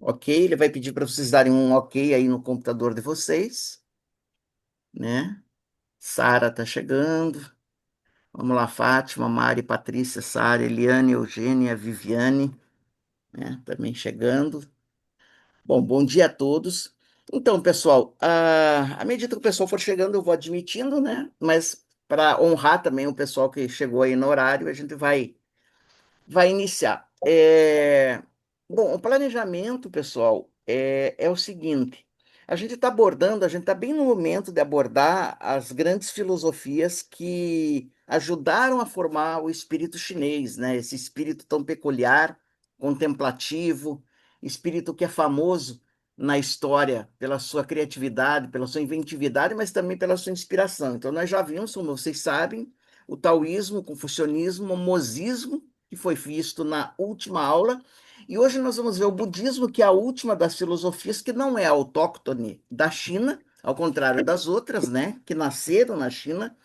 Ok, ele vai pedir para vocês darem um ok aí no computador de vocês, né? Sara tá chegando. Vamos lá, Fátima, Mari, Patrícia, Sara, Eliane, Eugênia, Viviane, né? Também chegando. Bom, bom dia a todos. Então, pessoal, à medida que o pessoal for chegando, eu vou admitindo, né? Mas para honrar também o pessoal que chegou aí no horário, a gente vai iniciar. Bom, o planejamento, pessoal, é o seguinte: a gente está bem no momento de abordar as grandes filosofias que ajudaram a formar o espírito chinês, né? Esse espírito tão peculiar, contemplativo, espírito que é famoso na história pela sua criatividade, pela sua inventividade, mas também pela sua inspiração. Então, nós já vimos, como vocês sabem, o taoísmo, o confucionismo, o mosismo que foi visto na última aula. E hoje nós vamos ver o budismo, que é a última das filosofias, que não é autóctone da China, ao contrário das outras, né, que nasceram na China.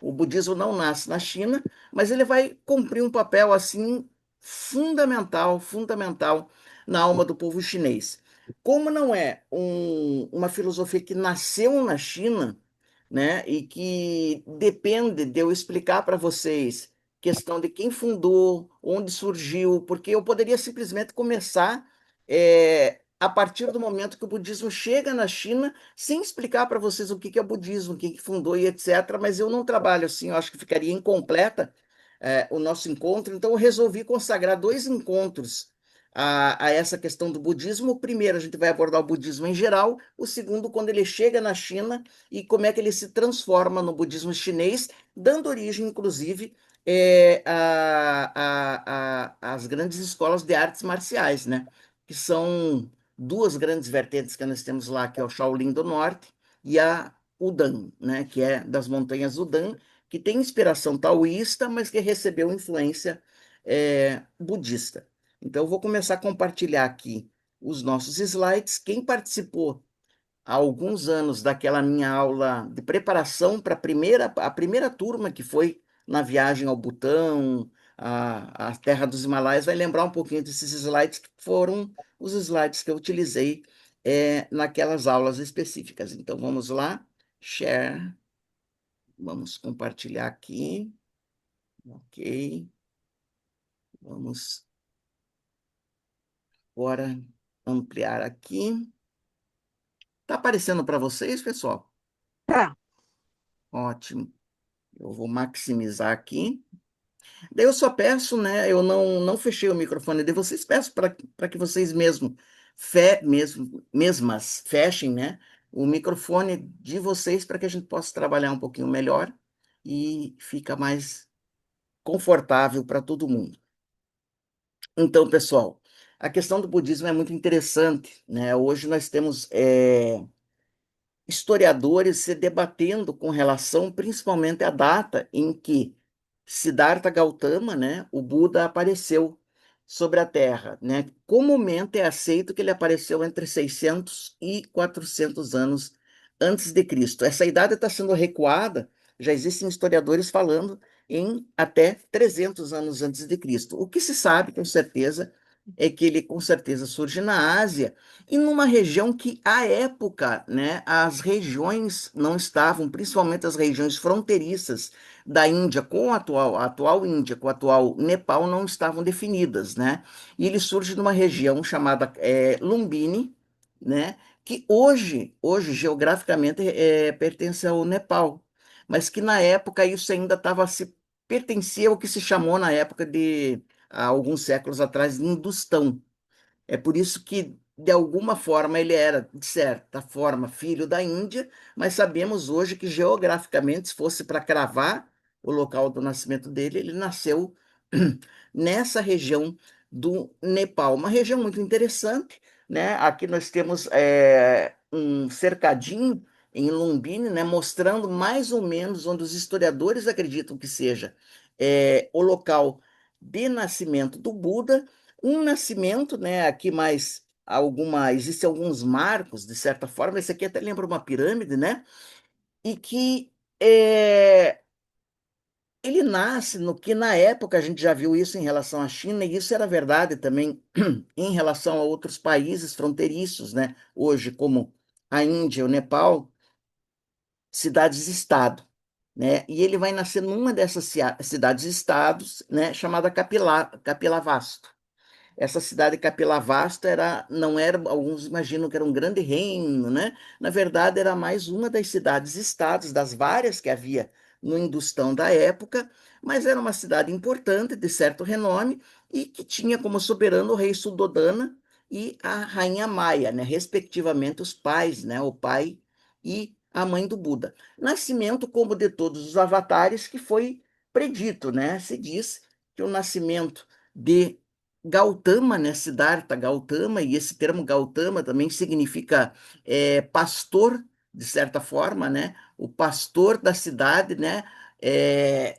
O budismo não nasce na China, mas ele vai cumprir um papel assim fundamental, fundamental na alma do povo chinês. Como não é uma filosofia que nasceu na China, né, e que depende de eu explicar para vocês questão de quem fundou, onde surgiu, porque eu poderia simplesmente começar a partir do momento que o budismo chega na China, sem explicar para vocês o que que é o budismo, quem que fundou e etc. Mas eu não trabalho assim, eu acho que ficaria incompleta o nosso encontro, então eu resolvi consagrar dois encontros a essa questão do budismo. O primeiro, a gente vai abordar o budismo em geral, o segundo, quando ele chega na China e como é que ele se transforma no budismo chinês, dando origem, inclusive, às grandes escolas de artes marciais, né? Que são duas grandes vertentes que nós temos lá, que é o Shaolin do Norte e a Udan, né? Que é das montanhas Udan, que tem inspiração taoísta, mas que recebeu influência budista. Então, eu vou começar a compartilhar aqui os nossos slides. Quem participou há alguns anos daquela minha aula de preparação para a primeira turma que foi na viagem ao Butão, à Terra dos Himalaias, vai lembrar um pouquinho desses slides que foram os slides que eu utilizei naquelas aulas específicas. Então vamos lá, share, vamos compartilhar aqui, ok, vamos agora ampliar aqui. Tá aparecendo para vocês, pessoal? Tá. Ótimo. Eu vou maximizar aqui. Daí eu só peço, né? Eu não fechei o microfone de vocês, peço para que vocês mesmas fechem, né? O microfone de vocês para que a gente possa trabalhar um pouquinho melhor e fica mais confortável para todo mundo. Então, pessoal, a questão do budismo é muito interessante, né? Hoje nós temos historiadores se debatendo com relação principalmente à data em que Siddhartha Gautama, né, o Buda apareceu sobre a Terra, né? Comumente é aceito que ele apareceu entre 600 e 400 anos antes de Cristo. Essa idade está sendo recuada, já existem historiadores falando em até 300 anos antes de Cristo. O que se sabe com certeza é que ele com certeza surge na Ásia e numa região que, à época, né, as regiões não estavam, principalmente as regiões fronteiriças da Índia com a atual Índia, com o atual Nepal, não estavam definidas, né? E ele surge numa região chamada Lumbini, né? Que hoje geograficamente, pertence ao Nepal, mas que na época isso ainda pertencia ao que se chamou na época há alguns séculos atrás, de Hindustão. É por isso que, de alguma forma, ele era, de certa forma, filho da Índia, mas sabemos hoje que, geograficamente, se fosse para cravar o local do nascimento dele, ele nasceu nessa região do Nepal. Uma região muito interessante, né? Aqui nós temos um cercadinho em Lumbini, né? Mostrando mais ou menos onde os historiadores acreditam que seja o local de nascimento do Buda, um nascimento, né? Aqui mais existem alguns marcos, de certa forma. Esse aqui até lembra uma pirâmide, né? E que Ele nasce no que na época a gente já viu isso em relação à China, e isso era verdade também em relação a outros países fronteiriços, né? Hoje, como a Índia, o Nepal, cidades-estado, né? E ele vai nascer numa dessas cidades-estados, né? Chamada Kapilavastu. Essa cidade Capilavasta era, não era, alguns imaginam que era um grande reino, né? Na verdade, era mais uma das cidades-estados, das várias que havia no Industão da época, mas era uma cidade importante, de certo renome, e que tinha como soberano o rei Suddhodana e a rainha Maia, né? Respectivamente os pais, né? O pai e a mãe do Buda. Nascimento, como de todos os avatares, que foi predito, né? Se diz que o nascimento de Gautama, né? Siddhartha Gautama, e esse termo Gautama também significa pastor, de certa forma, né? O pastor da cidade, né?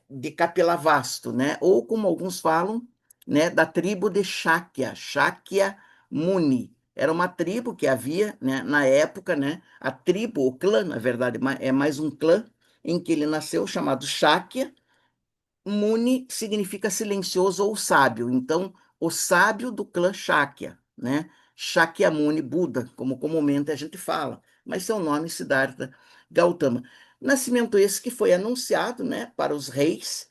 De Kapilavastu, né? Ou como alguns falam, né? Da tribo de Shakya, Shakya Muni. Era uma tribo que havia, né? Na época, né? A tribo, o clã, na verdade, é mais um clã em que ele nasceu, chamado Shakya. Muni significa silencioso ou sábio. Então, o sábio do clã Shakya, né? Shakyamuni Buda, como comumente a gente fala, mas seu nome Siddhartha Gautama. Nascimento esse que foi anunciado, né, para os reis,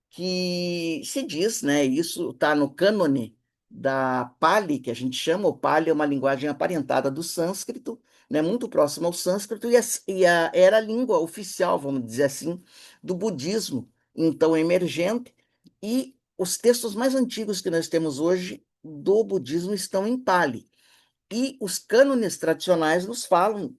que se diz, né, isso está no cânone da Pali, que a gente chama, o Pali é uma linguagem aparentada do sânscrito, né, muito próxima ao sânscrito, era a língua oficial, vamos dizer assim, do budismo, então emergente, e os textos mais antigos que nós temos hoje do budismo estão em Pali. E os cânones tradicionais nos falam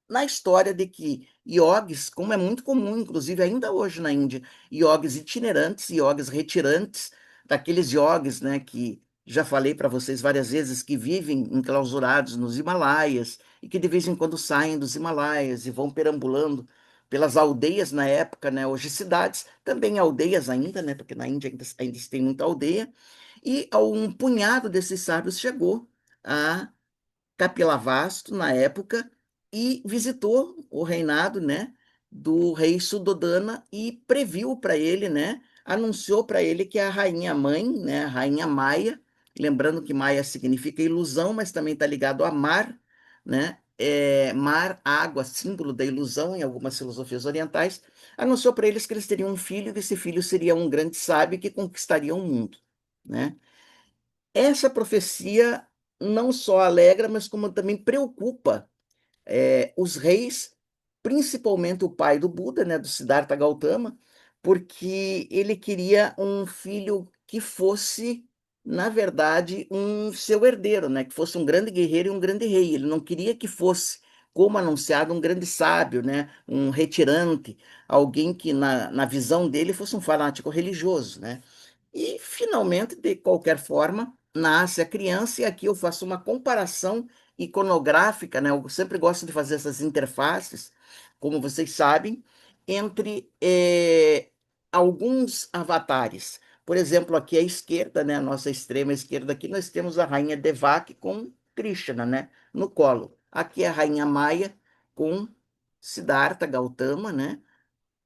na história de que iogues, como é muito comum, inclusive ainda hoje na Índia, iogues itinerantes, iogues retirantes, daqueles iogues, né, que já falei para vocês várias vezes, que vivem enclausurados nos Himalaias e que de vez em quando saem dos Himalaias e vão perambulando pelas aldeias na época, né, hoje cidades, também aldeias ainda, né, porque na Índia ainda se tem muita aldeia, e um punhado desses sábios chegou a Capilavasto na época e visitou o reinado, né, do rei Suddhodana e previu para ele, né, anunciou para ele que a rainha mãe, né, a rainha Maia, lembrando que Maia significa ilusão, mas também está ligado a mar, né, mar, água, símbolo da ilusão em algumas filosofias orientais, anunciou para eles que eles teriam um filho e que esse filho seria um grande sábio que conquistaria o mundo, né? Essa profecia não só alegra, mas como também preocupa os reis, principalmente o pai do Buda, né, do Siddhartha Gautama, porque ele queria um filho que fosse, na verdade, um seu herdeiro, né, que fosse um grande guerreiro e um grande rei. Ele não queria que fosse, como anunciado, um grande sábio, né, um retirante, alguém que, na visão dele, fosse um fanático religioso, né? E, finalmente, de qualquer forma, nasce a criança, e aqui eu faço uma comparação iconográfica, né? Eu sempre gosto de fazer essas interfaces, como vocês sabem, entre alguns avatares. Por exemplo, aqui à esquerda, né, a nossa extrema esquerda aqui, nós temos a rainha Devaki com Krishna, né, no colo. Aqui é a rainha Maia com Siddhartha Gautama, né?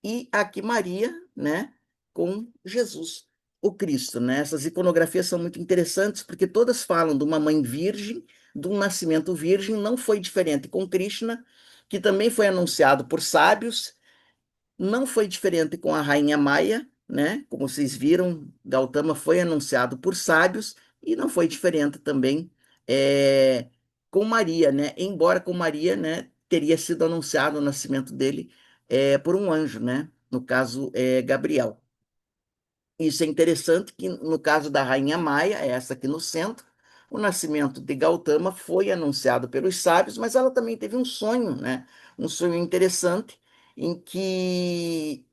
E aqui Maria, né, com Jesus, o Cristo, né? Essas iconografias são muito interessantes porque todas falam de uma mãe virgem, de um nascimento virgem, não foi diferente com Krishna, que também foi anunciado por sábios, não foi diferente com a rainha Maia, né? Como vocês viram, Gautama foi anunciado por sábios e não foi diferente também é, com Maria, né? Embora com Maria, né, teria sido anunciado o nascimento dele por um anjo, né? No caso, Gabriel. Isso é interessante que no caso da rainha Maia, essa aqui no centro, o nascimento de Gautama foi anunciado pelos sábios, mas ela também teve um sonho, né? Um sonho interessante em que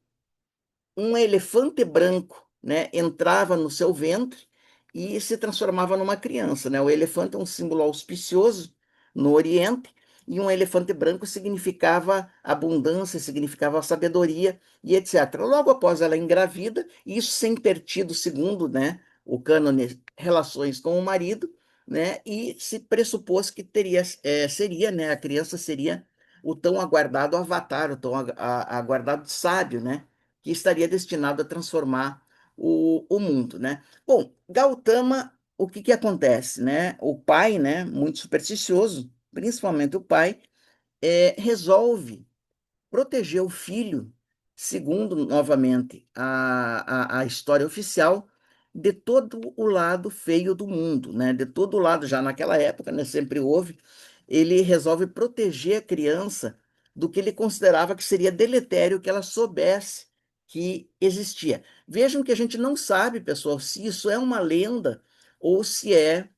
um elefante branco, né, entrava no seu ventre e se transformava numa criança, né? O elefante é um símbolo auspicioso no Oriente e um elefante branco significava abundância, significava sabedoria e etc. Logo após ela engravida, isso sem ter tido, segundo, né, o cânone, relações com o marido, né? E se pressupôs que seria, né, a criança seria o tão aguardado avatar, o tão aguardado sábio, né? que estaria destinado a transformar o mundo, né? Bom, Gautama, o que que acontece, né? O pai, né, muito supersticioso, principalmente o pai, resolve proteger o filho, segundo novamente a história oficial, de todo o lado feio do mundo, né? De todo o lado, já naquela época, né, sempre houve, ele resolve proteger a criança do que ele considerava que seria deletério que ela soubesse que existia. Vejam que a gente não sabe, pessoal, se isso é uma lenda ou se é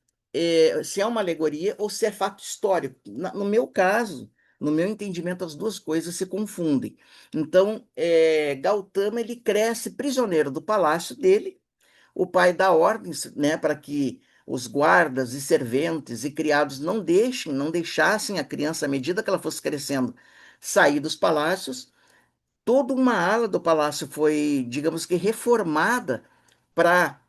uma alegoria ou se é fato histórico. No meu caso, no meu entendimento, as duas coisas se confundem. Então, Gautama ele cresce prisioneiro do palácio dele. O pai dá ordens, né, para que os guardas e serventes e criados não deixassem a criança, à medida que ela fosse crescendo, sair dos palácios. Toda uma ala do palácio foi, digamos que, reformada para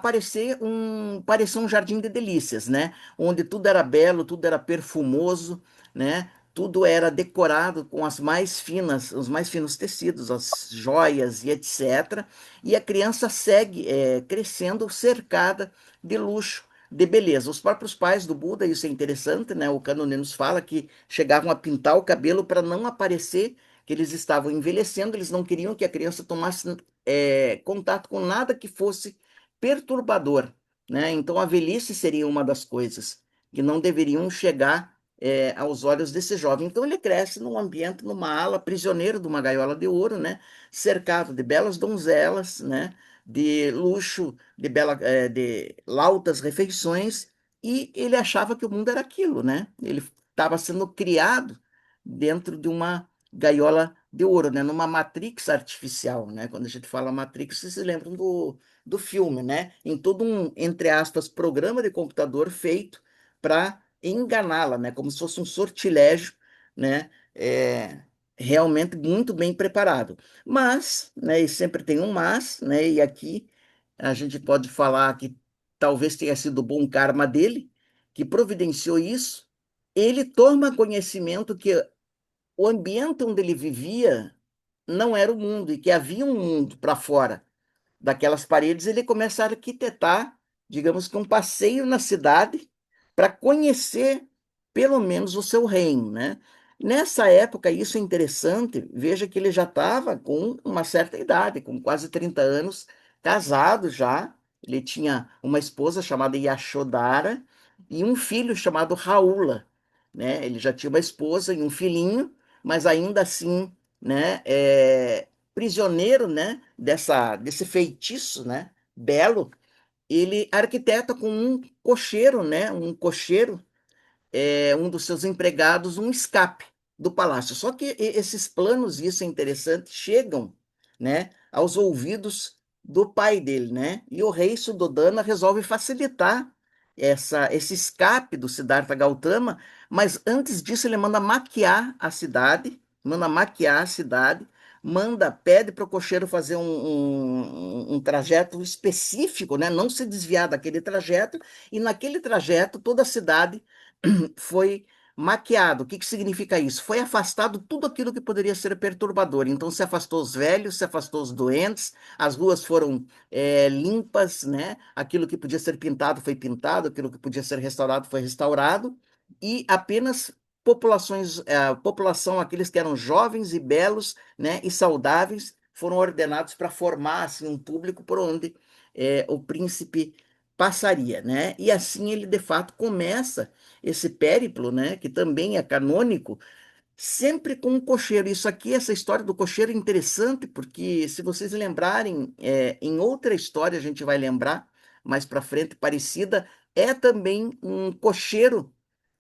parecer um jardim de delícias, né? Onde tudo era belo, tudo era perfumoso, né? Tudo era decorado com os mais finos tecidos, as joias e etc. E a criança segue crescendo cercada de luxo, de beleza. Os próprios pais do Buda, isso é interessante, né? O Canone nos fala que chegavam a pintar o cabelo para não aparecer que eles estavam envelhecendo, eles não queriam que a criança tomasse contato com nada que fosse perturbador, né? Então a velhice seria uma das coisas que não deveriam chegar aos olhos desse jovem. Então ele cresce num ambiente, numa ala, prisioneiro de uma gaiola de ouro, né? Cercado de belas donzelas, né? De luxo, de lautas refeições, e ele achava que o mundo era aquilo, né? Ele estava sendo criado dentro de uma gaiola de ouro, né? Numa matrix artificial, né? Quando a gente fala matrix, vocês se lembram do filme, né? Em todo um, entre aspas, programa de computador feito para enganá-la, né? Como se fosse um sortilégio, né? Realmente muito bem preparado. Mas, né? E sempre tem um mas, né? E aqui a gente pode falar que talvez tenha sido o bom karma dele que providenciou isso. Ele toma conhecimento que o ambiente onde ele vivia não era o mundo e que havia um mundo para fora daquelas paredes. Ele começa a arquitetar, digamos que um passeio na cidade para conhecer pelo menos o seu reino, né? Nessa época, isso é interessante, veja que ele já estava com uma certa idade, com quase 30 anos, casado já. Ele tinha uma esposa chamada Yashodhara e um filho chamado Raula, né? Ele já tinha uma esposa e um filhinho, mas ainda assim, né, prisioneiro, né, desse feitiço, né, belo. Ele arquiteta com um cocheiro, né, um cocheiro, um dos seus empregados, um escape do palácio. Só que esses planos, isso é interessante, chegam, né, aos ouvidos do pai dele, né? E o rei Suddhodana resolve facilitar esse escape do Siddhartha Gautama, mas antes disso ele manda maquiar a cidade, pede para o cocheiro fazer um trajeto específico, né? Não se desviar daquele trajeto, e naquele trajeto toda a cidade foi maquiado. O que que significa isso? Foi afastado tudo aquilo que poderia ser perturbador. Então se afastou os velhos, se afastou os doentes, as ruas foram limpas, né? Aquilo que podia ser pintado foi pintado, aquilo que podia ser restaurado foi restaurado, e apenas população, aqueles que eram jovens e belos, né, e saudáveis, foram ordenados para formar assim, um público por onde o príncipe passaria, né? E assim ele de fato começa esse périplo, né, que também é canônico, sempre com um cocheiro. Isso aqui, essa história do cocheiro é interessante, porque se vocês lembrarem, em outra história a gente vai lembrar mais para frente, parecida, é também um cocheiro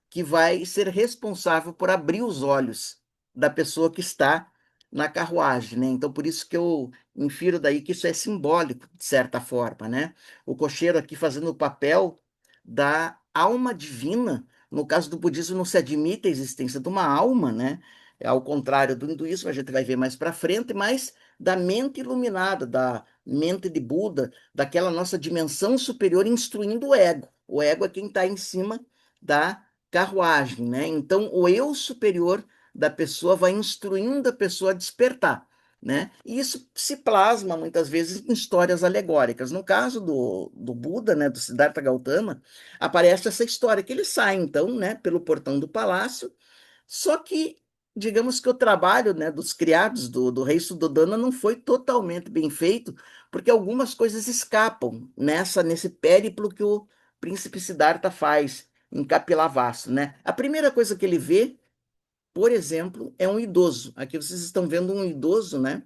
que vai ser responsável por abrir os olhos da pessoa que está na carruagem, né? Então, por isso que eu infiro daí que isso é simbólico, de certa forma, né? O cocheiro aqui fazendo o papel da alma divina. No caso do budismo, não se admite a existência de uma alma, né? Ao contrário do hinduísmo, a gente vai ver mais para frente, mas da mente iluminada, da mente de Buda, daquela nossa dimensão superior instruindo o ego. O ego é quem está em cima da carruagem, né? Então, o eu superior da pessoa vai instruindo a pessoa a despertar. né? E isso se plasma muitas vezes em histórias alegóricas. No caso do Buda, né, do Siddhartha Gautama, aparece essa história que ele sai então, né, pelo portão do palácio, só que digamos que o trabalho, né, dos criados do rei Suddhodana não foi totalmente bem feito, porque algumas coisas escapam nesse périplo que o príncipe Siddhartha faz em Kapilavastu, né? A primeira coisa que ele vê, por exemplo, é um idoso. Aqui vocês estão vendo um idoso, né?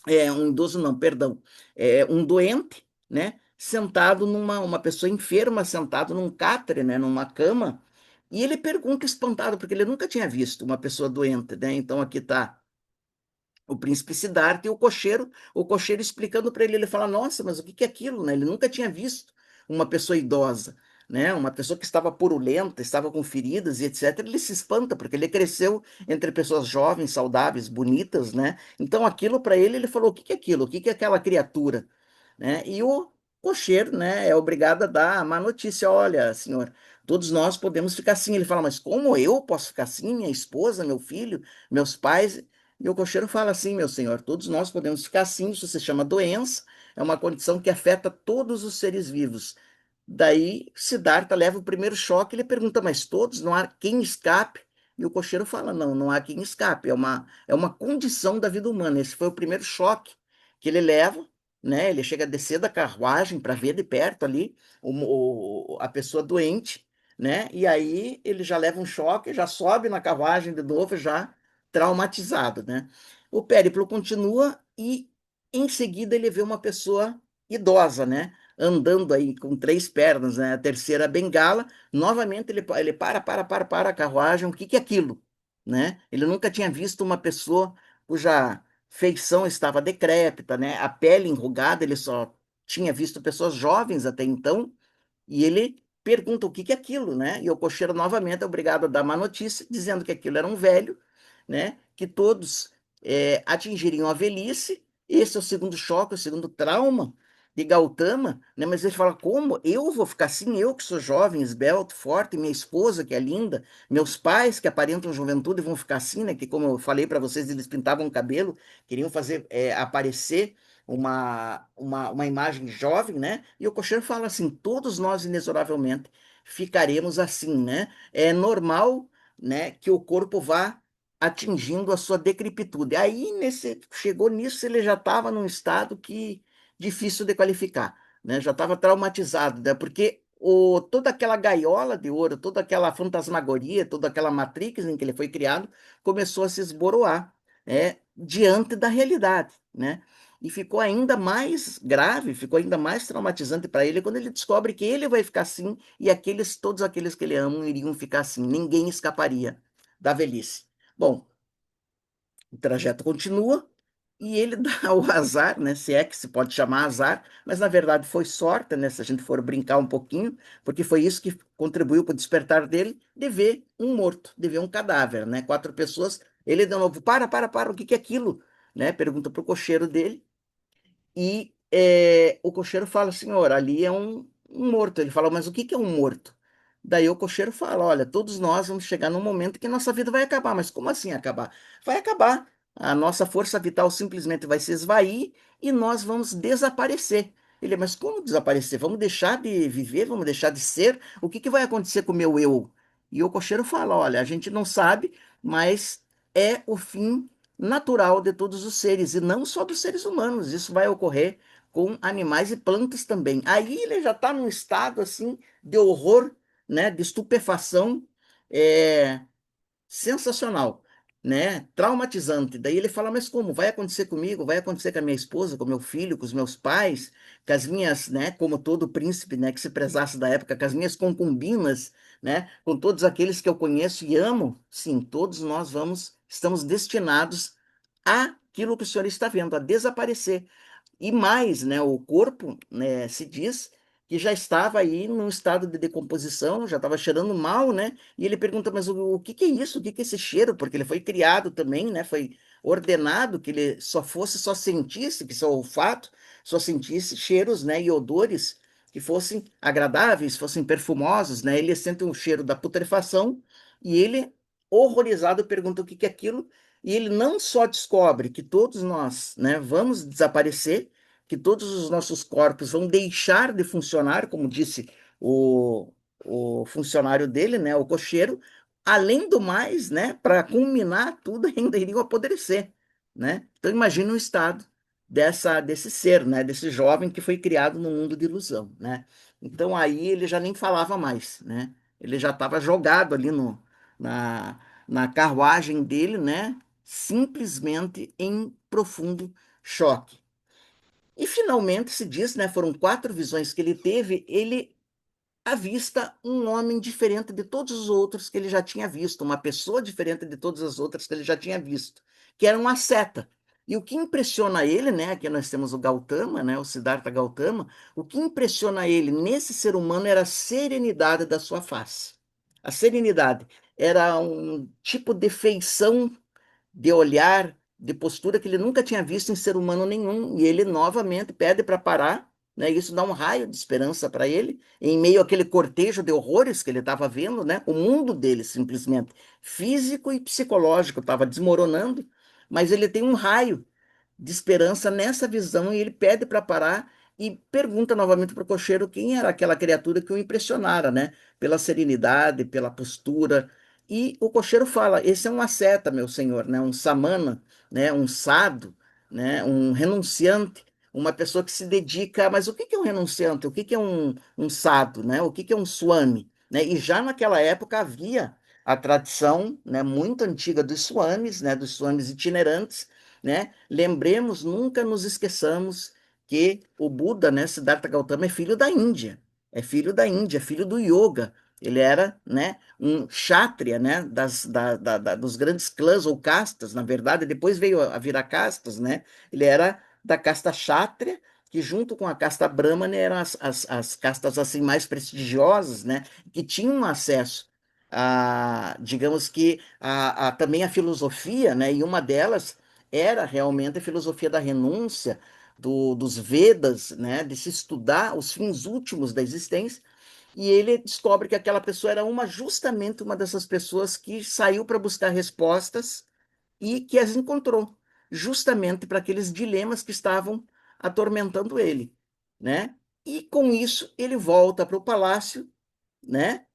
Um idoso não, perdão, um doente, né, sentado uma pessoa enferma, sentado num catre, né, numa cama, e ele pergunta espantado, porque ele nunca tinha visto uma pessoa doente, né, então aqui está o príncipe Siddhartha e o cocheiro explicando para ele, ele fala, nossa, mas o que que é aquilo, né? Ele nunca tinha visto uma pessoa idosa, né? Uma pessoa que estava purulenta, estava com feridas e etc. Ele se espanta porque ele cresceu entre pessoas jovens, saudáveis, bonitas, né? Então aquilo para ele, ele falou, o que que é aquilo? O que que é aquela criatura, né? E o cocheiro, né, é obrigado a dar a má notícia, olha, senhor, todos nós podemos ficar assim. Ele fala, mas como eu posso ficar assim? Minha esposa, meu filho, meus pais? E o cocheiro fala assim, meu senhor, todos nós podemos ficar assim, isso se chama doença, é uma condição que afeta todos os seres vivos. Daí Siddhartha leva o primeiro choque, ele pergunta, mas todos, não há quem escape? E o cocheiro fala, não, não há quem escape, é uma condição da vida humana. Esse foi o primeiro choque que ele leva, né? Ele chega a descer da carruagem para ver de perto ali a pessoa doente, né? E aí ele já leva um choque, já sobe na carruagem de novo, já traumatizado, né? O périplo continua e em seguida ele vê uma pessoa idosa, né? Andando aí com três pernas, né? A terceira bengala. Novamente ele para a carruagem. O que que é aquilo, né? Ele nunca tinha visto uma pessoa cuja feição estava decrépita, né? A pele enrugada. Ele só tinha visto pessoas jovens até então e ele pergunta o que que é aquilo, né? E o cocheiro novamente é obrigado a dar uma notícia dizendo que aquilo era um velho, né? Que todos atingiriam a velhice. Esse é o segundo choque, o segundo trauma de Gautama, né? Mas ele fala, como eu vou ficar assim? Eu que sou jovem, esbelto, forte, minha esposa que é linda, meus pais que aparentam juventude vão ficar assim, né? Que como eu falei para vocês, eles pintavam o cabelo, queriam fazer aparecer uma imagem jovem, né? E o cocheiro fala assim: todos nós, inexoravelmente, ficaremos assim, né? É normal, né, que o corpo vá atingindo a sua decrepitude. Aí, chegou nisso, ele já estava num estado que difícil de qualificar, né? Já estava traumatizado, né? Porque toda aquela gaiola de ouro, toda aquela fantasmagoria, toda aquela matrix em que ele foi criado, começou a se esboroar, diante da realidade, né? E ficou ainda mais grave, ficou ainda mais traumatizante para ele quando ele descobre que ele vai ficar assim e todos aqueles que ele ama iriam ficar assim. Ninguém escaparia da velhice. Bom, o trajeto continua e ele dá o azar, né? Se é que se pode chamar azar, mas na verdade foi sorte, né? Se a gente for brincar um pouquinho, porque foi isso que contribuiu para o despertar dele, de ver um morto, de ver um cadáver, né? Quatro pessoas. Ele de novo, para, o que que é aquilo? Né? Pergunta para o cocheiro dele. E o cocheiro fala, senhor, ali é um morto. Ele fala, mas o que que é um morto? Daí o cocheiro fala, olha, todos nós vamos chegar num momento que nossa vida vai acabar. Mas como assim acabar? Vai acabar. A nossa força vital simplesmente vai se esvair e nós vamos desaparecer. Ele, mas como desaparecer? Vamos deixar de viver? Vamos deixar de ser? O que que vai acontecer com o meu eu? E o cocheiro fala, olha, a gente não sabe, mas é o fim natural de todos os seres, e não só dos seres humanos. Isso vai ocorrer com animais e plantas também. Aí ele já está num estado assim de horror, né, de estupefação, é, sensacional, né, traumatizante. Daí ele fala, mas como? Vai acontecer comigo? Vai acontecer com a minha esposa, com meu filho, com os meus pais, com as minhas, né, como todo príncipe, né, que se prezasse da época, com as minhas concubinas, né, com todos aqueles que eu conheço e amo? Sim, todos nós estamos destinados àquilo que o senhor está vendo, a desaparecer. E mais, né, o corpo, né, se diz que já estava aí num estado de decomposição, já estava cheirando mal, né? E ele pergunta, mas o que que é isso? O que que é esse cheiro? Porque ele foi criado também, né? Foi ordenado que ele só sentisse, que seu olfato só sentisse cheiros, né, e odores que fossem agradáveis, fossem perfumosos, né? Ele sente o cheiro da putrefação e ele, horrorizado, pergunta o que que é aquilo. e ele não só descobre que todos nós, né, vamos desaparecer, que todos os nossos corpos vão deixar de funcionar, como disse o, o funcionário dele, né, o cocheiro, além do mais, né, para culminar tudo, ainda iriam apodrecer, né? Então imagina o estado desse ser, né, desse jovem que foi criado no mundo de ilusão, né? Então aí ele já nem falava mais, né? Ele já estava jogado ali no, na carruagem dele, né? Simplesmente em profundo choque. E finalmente se diz, né? Foram quatro visões que ele teve. Ele avista um homem diferente de todos os outros que ele já tinha visto, uma pessoa diferente de todas as outras que ele já tinha visto, que era um asceta. E o que impressiona ele, né? Aqui nós temos o Gautama, né? O Siddhartha Gautama. O que impressiona ele nesse ser humano era a serenidade da sua face. A serenidade era um tipo de feição, de olhar, de postura que ele nunca tinha visto em ser humano nenhum. E ele novamente pede para parar, né? Isso dá um raio de esperança para ele, em meio àquele cortejo de horrores que ele estava vendo, né? O mundo dele, simplesmente, físico e psicológico, estava desmoronando, mas ele tem um raio de esperança nessa visão e ele pede para parar e pergunta novamente para o cocheiro quem era aquela criatura que o impressionara, né? Pela serenidade, pela postura. E o cocheiro fala: esse é um asceta, meu senhor, né? Um samana, né? Um sado, né? Um renunciante, uma pessoa que se dedica. Mas o que que é um renunciante? O que que é um sado, né? O que que é um swami, né? E já naquela época havia a tradição, né, muito antiga dos swamis, né? Dos swamis itinerantes, né? Lembremos, nunca nos esqueçamos que o Buda, né, Siddhartha Gautama, é filho da Índia. É filho da Índia, é filho do yoga. Ele era, né, um kshatriya, né, dos grandes clãs ou castas, na verdade, depois veio a virar castas, né? Ele era da casta kshatriya, que junto com a casta brahmana eram as castas assim mais prestigiosas, né, que tinham acesso a, digamos que, também a filosofia, né, e uma delas era realmente a filosofia da renúncia, dos Vedas, né, de se estudar os fins últimos da existência, e ele descobre que aquela pessoa era justamente uma dessas pessoas que saiu para buscar respostas e que as encontrou, justamente para aqueles dilemas que estavam atormentando ele, né? E com isso ele volta para o palácio, né?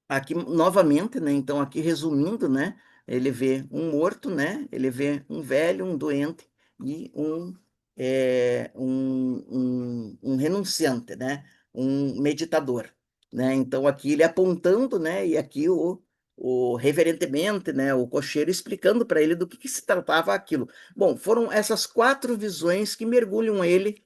Aqui novamente, né? Então, aqui resumindo, né? Ele vê um morto, né? Ele vê um velho, um doente e um renunciante, né? Um meditador, né? Então, aqui ele apontando, né? E aqui o reverentemente, né? O cocheiro explicando para ele do que se tratava aquilo. Bom, foram essas quatro visões que mergulham ele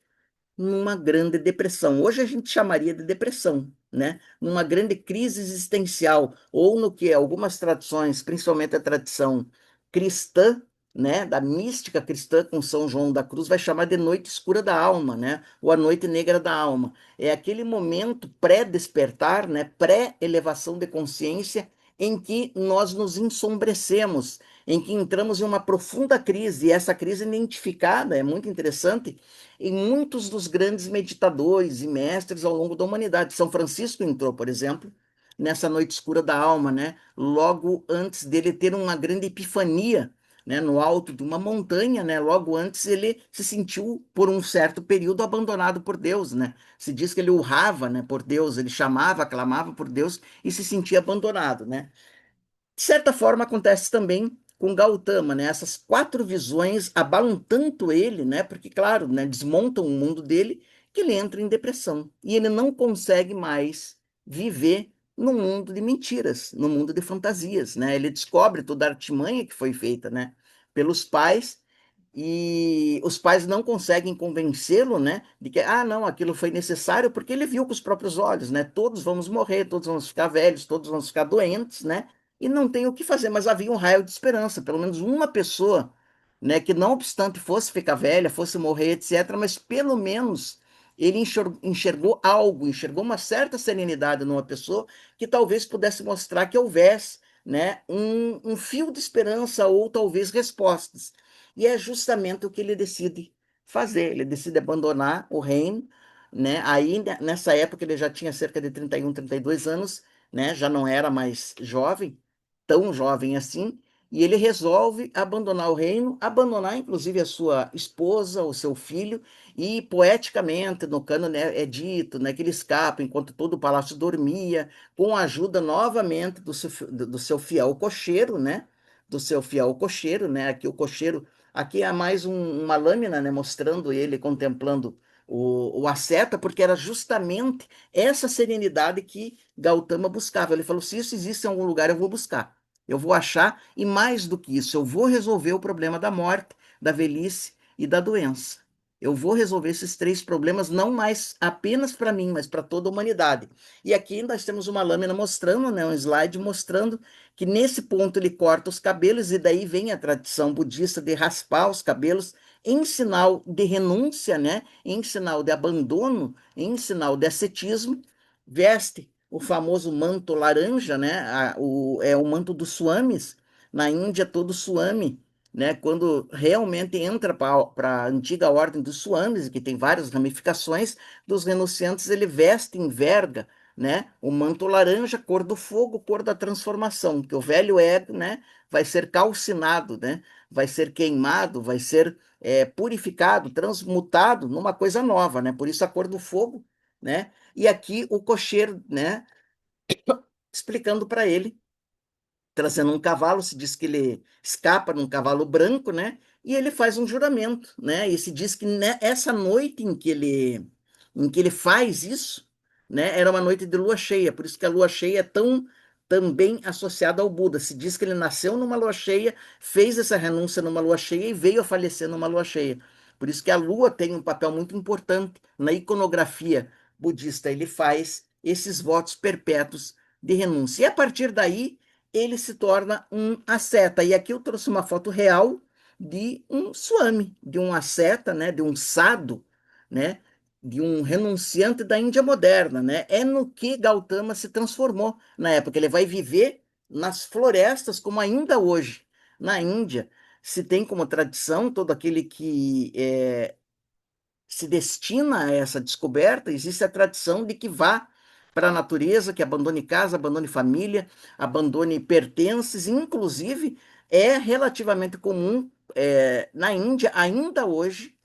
numa grande depressão. Hoje a gente chamaria de depressão, né? Numa grande crise existencial, ou no que algumas tradições, principalmente a tradição cristã, né, da mística cristã com São João da Cruz, vai chamar de noite escura da alma, né? Ou a noite negra da alma. É aquele momento pré-despertar, né, pré-elevação de consciência em que nós nos ensombrecemos, em que entramos em uma profunda crise, e essa crise identificada é muito interessante em muitos dos grandes meditadores e mestres ao longo da humanidade. São Francisco entrou, por exemplo, nessa noite escura da alma, né? Logo antes dele ter uma grande epifania, né? No alto de uma montanha, né? Logo antes ele se sentiu por um certo período abandonado por Deus, né? Se diz que ele urrava, né, por Deus, ele chamava, clamava por Deus e se sentia abandonado, né? De certa forma, acontece também com Gautama, né? Essas quatro visões abalam tanto ele, né? Porque, claro, né, desmontam o mundo dele, que ele entra em depressão. E ele não consegue mais viver no mundo de mentiras, no mundo de fantasias, né? Ele descobre toda a artimanha que foi feita, né, pelos pais, e os pais não conseguem convencê-lo, né, de que, ah, não, aquilo foi necessário, porque ele viu com os próprios olhos, né, todos vamos morrer, todos vamos ficar velhos, todos vamos ficar doentes, né, e não tem o que fazer, mas havia um raio de esperança, pelo menos uma pessoa, né, que não obstante fosse ficar velha, fosse morrer, etc., mas pelo menos ele enxergou algo, enxergou uma certa serenidade numa pessoa que talvez pudesse mostrar que houvesse, né, um fio de esperança ou talvez respostas. E é justamente o que ele decide fazer. Ele decide abandonar o reino, né? Aí, nessa época, ele já tinha cerca de 31, 32 anos, né? Já não era mais jovem, tão jovem assim, e ele resolve abandonar o reino, abandonar inclusive a sua esposa, o seu filho, e poeticamente, no cânone é dito, né, que ele escapa enquanto todo o palácio dormia, com a ajuda novamente do seu fiel cocheiro, né? Do seu fiel cocheiro, né? Aqui o cocheiro, aqui é mais uma lâmina, né? Mostrando ele contemplando o asceta, porque era justamente essa serenidade que Gautama buscava. Ele falou: se isso existe em algum lugar, eu vou buscar. Eu vou achar, e mais do que isso, eu vou resolver o problema da morte, da velhice e da doença. Eu vou resolver esses três problemas, não mais apenas para mim, mas para toda a humanidade. E aqui nós temos uma lâmina mostrando, né, um slide mostrando que nesse ponto ele corta os cabelos, e daí vem a tradição budista de raspar os cabelos em sinal de renúncia, né, em sinal de abandono, em sinal de ascetismo, veste o famoso manto laranja, né, é o manto dos swamis, na Índia todo swami, né, quando realmente entra para a antiga ordem dos swamis, que tem várias ramificações, dos renunciantes, ele veste em verga, né, o manto laranja, cor do fogo, cor da transformação, que o velho ego, né, vai ser calcinado, né, vai ser queimado, vai ser purificado, transmutado numa coisa nova, né, por isso a cor do fogo, né, e aqui o cocheiro, né, explicando para ele, trazendo um cavalo, se diz que ele escapa num cavalo branco, né? E ele faz um juramento, né? E se diz que essa noite em que ele faz isso, né, era uma noite de lua cheia, por isso que a lua cheia é tão também associada ao Buda. Se diz que ele nasceu numa lua cheia, fez essa renúncia numa lua cheia e veio a falecer numa lua cheia. Por isso que a lua tem um papel muito importante na iconografia budista. Ele faz esses votos perpétuos de renúncia. E a partir daí, ele se torna um asceta. E aqui eu trouxe uma foto real de um swami, de um asceta, né, de um sadhu, né, de um renunciante da Índia moderna, né? É no que Gautama se transformou na época. Ele vai viver nas florestas como ainda hoje. Na Índia se tem como tradição todo aquele que se destina a essa descoberta, existe a tradição de que vá para a natureza, que abandone casa, abandone família, abandone pertences, inclusive é relativamente comum na Índia, ainda hoje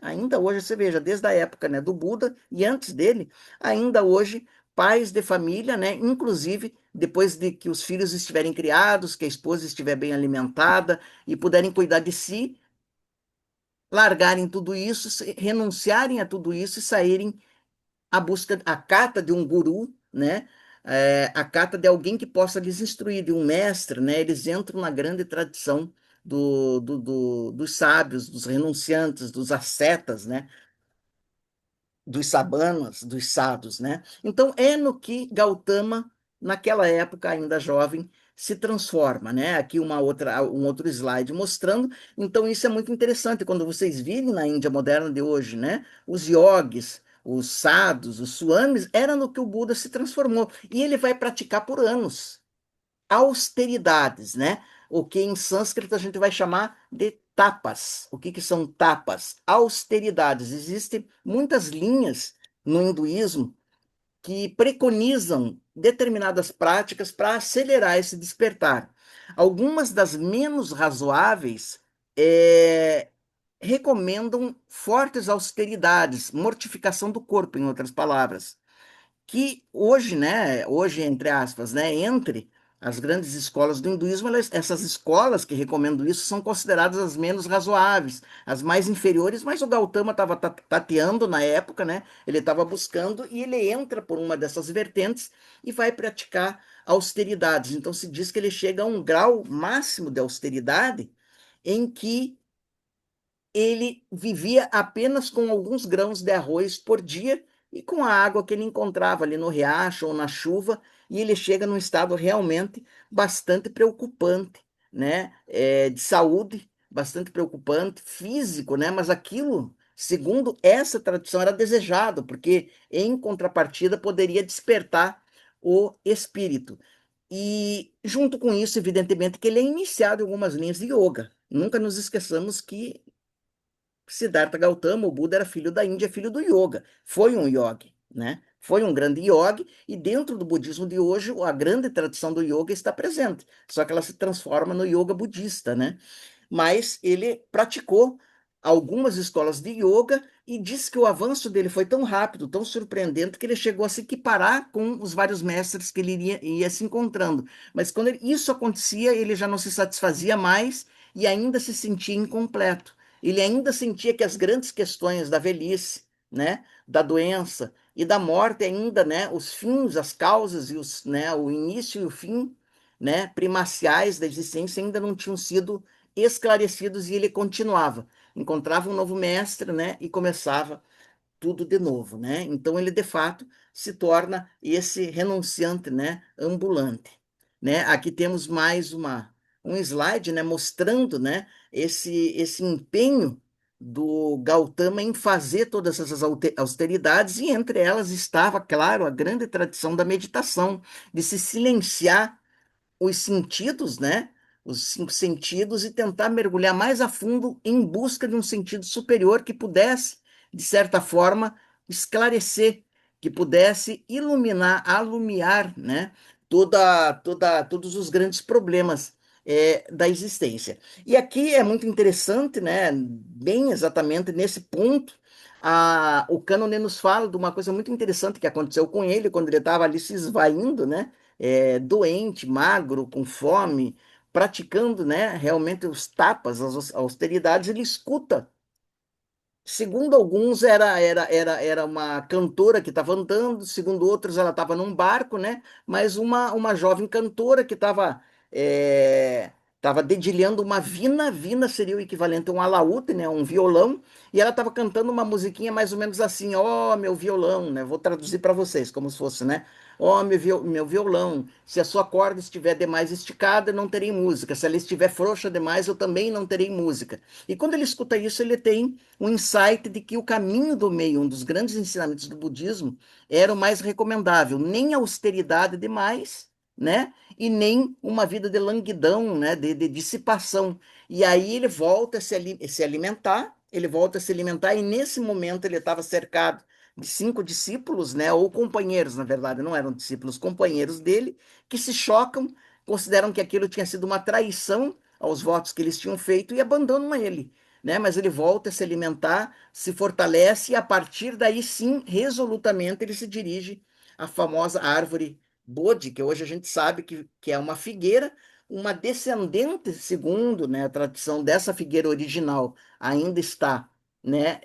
você veja, desde a época, né, do Buda e antes dele, ainda hoje, pais de família, né, inclusive depois de que os filhos estiverem criados, que a esposa estiver bem alimentada e puderem cuidar de si, largarem tudo isso, renunciarem a tudo isso e saírem à busca, à cata de um guru, né? A cata de alguém que possa lhes instruir, de um mestre, né? Eles entram na grande tradição dos sábios, dos renunciantes, dos ascetas, né? Dos sabanas, dos sadhus, né? Então é no que Gautama, naquela época ainda jovem, se transforma, né? Aqui um outro slide mostrando. Então isso é muito interessante quando vocês virem na Índia moderna de hoje, né? Os yogis, os sadhus, os swamis, era no que o Buda se transformou e ele vai praticar por anos austeridades, né? O que em sânscrito a gente vai chamar de tapas. O que que são tapas? Austeridades. Existem muitas linhas no hinduísmo que preconizam determinadas práticas para acelerar esse despertar. Algumas das menos razoáveis recomendam fortes austeridades, mortificação do corpo, em outras palavras, que hoje, né, hoje entre aspas, né, entre as grandes escolas do hinduísmo, essas escolas que recomendam isso são consideradas as menos razoáveis, as mais inferiores, mas o Gautama estava tateando na época, né? Ele estava buscando e ele entra por uma dessas vertentes e vai praticar austeridades. Então se diz que ele chega a um grau máximo de austeridade em que ele vivia apenas com alguns grãos de arroz por dia e com a água que ele encontrava ali no riacho ou na chuva, e ele chega num estado realmente bastante preocupante, né? De saúde, bastante preocupante, físico, né? Mas aquilo, segundo essa tradição, era desejado, porque em contrapartida poderia despertar o espírito. E junto com isso, evidentemente, que ele é iniciado em algumas linhas de yoga. Nunca nos esqueçamos que Siddhartha Gautama, o Buda, era filho da Índia, filho do yoga. Foi um yogi, né? Foi um grande yogi, e dentro do budismo de hoje, a grande tradição do yoga está presente, só que ela se transforma no yoga budista, né? Mas ele praticou algumas escolas de yoga e disse que o avanço dele foi tão rápido, tão surpreendente, que ele chegou a se equiparar com os vários mestres que ele ia se encontrando. Mas quando isso acontecia, ele já não se satisfazia mais e ainda se sentia incompleto. Ele ainda sentia que as grandes questões da velhice, né, da doença e da morte ainda, né, os fins, as causas e os, né, o início e o fim, né, primaciais da existência ainda não tinham sido esclarecidos, e ele continuava. Encontrava um novo mestre, né, e começava tudo de novo, né? Então ele de fato se torna esse renunciante, né, ambulante, né? Aqui temos mais um slide, né, mostrando, né, esse empenho do Gautama em fazer todas essas austeridades, e entre elas estava, claro, a grande tradição da meditação, de se silenciar os sentidos, né? Os cinco sentidos, e tentar mergulhar mais a fundo em busca de um sentido superior que pudesse, de certa forma, esclarecer, que pudesse iluminar, alumiar, né? Todos os grandes problemas da existência. E aqui é muito interessante, né? Bem exatamente nesse ponto, o Cânone nos fala de uma coisa muito interessante que aconteceu com ele quando ele estava ali se esvaindo, né? Doente, magro, com fome, praticando, né, realmente os tapas, as austeridades. Ele escuta. Segundo alguns, era uma cantora que estava andando, segundo outros, ela estava num barco, né? Mas uma jovem cantora que estava dedilhando uma vina. Vina seria o equivalente a um alaúde, né? Um violão, e ela estava cantando uma musiquinha mais ou menos assim: ó, meu violão, né? Vou traduzir para vocês, como se fosse, né? Ó, meu violão, se a sua corda estiver demais esticada, não terei música. Se ela estiver frouxa demais, eu também não terei música. E quando ele escuta isso, ele tem um insight de que o caminho do meio, um dos grandes ensinamentos do budismo, era o mais recomendável, nem austeridade demais, né? E nem uma vida de languidão, né? De dissipação. E aí ele volta a se alimentar, ele volta a se alimentar, e nesse momento ele estava cercado de cinco discípulos, né? Ou companheiros, na verdade, não eram discípulos, companheiros dele, que se chocam, consideram que aquilo tinha sido uma traição aos votos que eles tinham feito e abandonam ele, né? Mas ele volta a se alimentar, se fortalece, e a partir daí sim, resolutamente, ele se dirige à famosa árvore Bodhi, que hoje a gente sabe que é uma figueira, uma descendente, segundo, né, a tradição dessa figueira original, ainda está, né,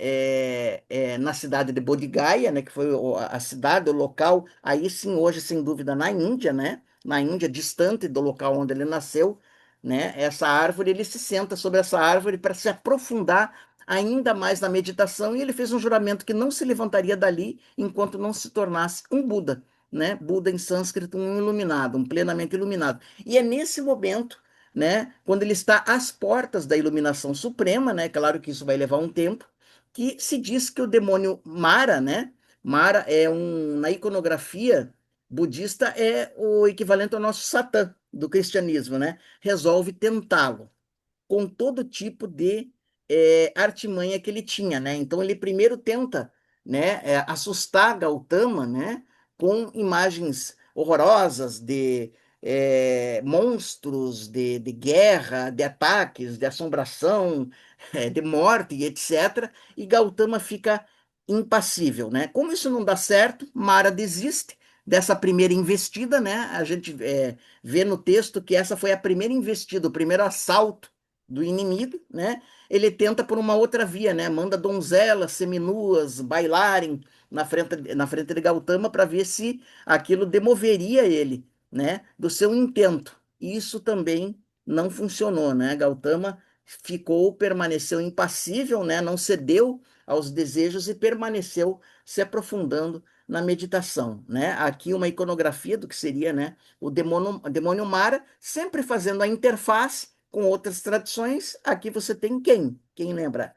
na cidade de Bodh Gaya, né, que foi a cidade, o local, aí sim, hoje, sem dúvida, na Índia, né, na Índia, distante do local onde ele nasceu, né? Essa árvore, ele se senta sobre essa árvore para se aprofundar ainda mais na meditação, e ele fez um juramento que não se levantaria dali enquanto não se tornasse um Buda, né? Buda em sânscrito, um iluminado, um plenamente iluminado. E é nesse momento, né, quando ele está às portas da iluminação suprema, né? Claro que isso vai levar um tempo, que se diz que o demônio Mara, né? Mara na iconografia budista é o equivalente ao nosso Satã do cristianismo, né? Resolve tentá-lo com todo tipo de artimanha que ele tinha, né? Então ele primeiro tenta, né, assustar Gautama, né, com imagens horrorosas de monstros, de guerra, de ataques, de assombração, de morte, e etc. E Gautama fica impassível, né? Como isso não dá certo, Mara desiste dessa primeira investida, né? A gente vê no texto que essa foi a primeira investida, o primeiro assalto do inimigo, né? Ele tenta por uma outra via, né? Manda donzelas seminuas bailarem na frente de Gautama para ver se aquilo demoveria ele, né? Do seu intento. Isso também não funcionou, né? Gautama permaneceu impassível, né? Não cedeu aos desejos e permaneceu se aprofundando na meditação, né? Aqui uma iconografia do que seria, né, o demônio Mara, sempre fazendo a interface com outras tradições. Aqui você tem quem? Quem lembra?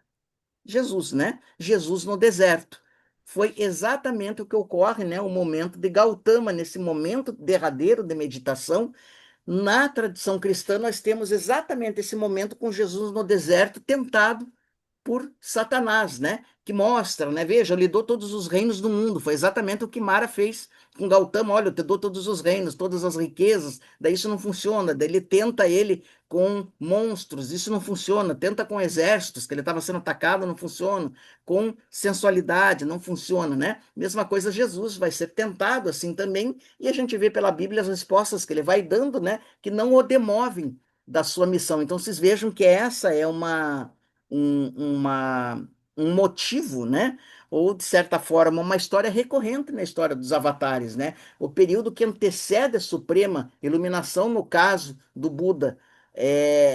Jesus, né? Jesus no deserto. Foi exatamente o que ocorre, né? O momento de Gautama, nesse momento derradeiro de meditação. Na tradição cristã, nós temos exatamente esse momento com Jesus no deserto, tentado por Satanás, né? Que mostra, né? Veja, eu lhe dou todos os reinos do mundo. Foi exatamente o que Mara fez com Gautama. Olha, eu te dou todos os reinos, todas as riquezas. Daí isso não funciona. Daí ele tenta ele com monstros, isso não funciona. Tenta com exércitos, que ele estava sendo atacado, não funciona. Com sensualidade, não funciona, né? Mesma coisa, Jesus vai ser tentado assim também. E a gente vê pela Bíblia as respostas que ele vai dando, né? Que não o demovem da sua missão. Então, vocês vejam que essa é uma, um motivo, né? Ou, de certa forma, uma história recorrente na história dos avatares, né? O período que antecede a suprema iluminação, no caso do Buda,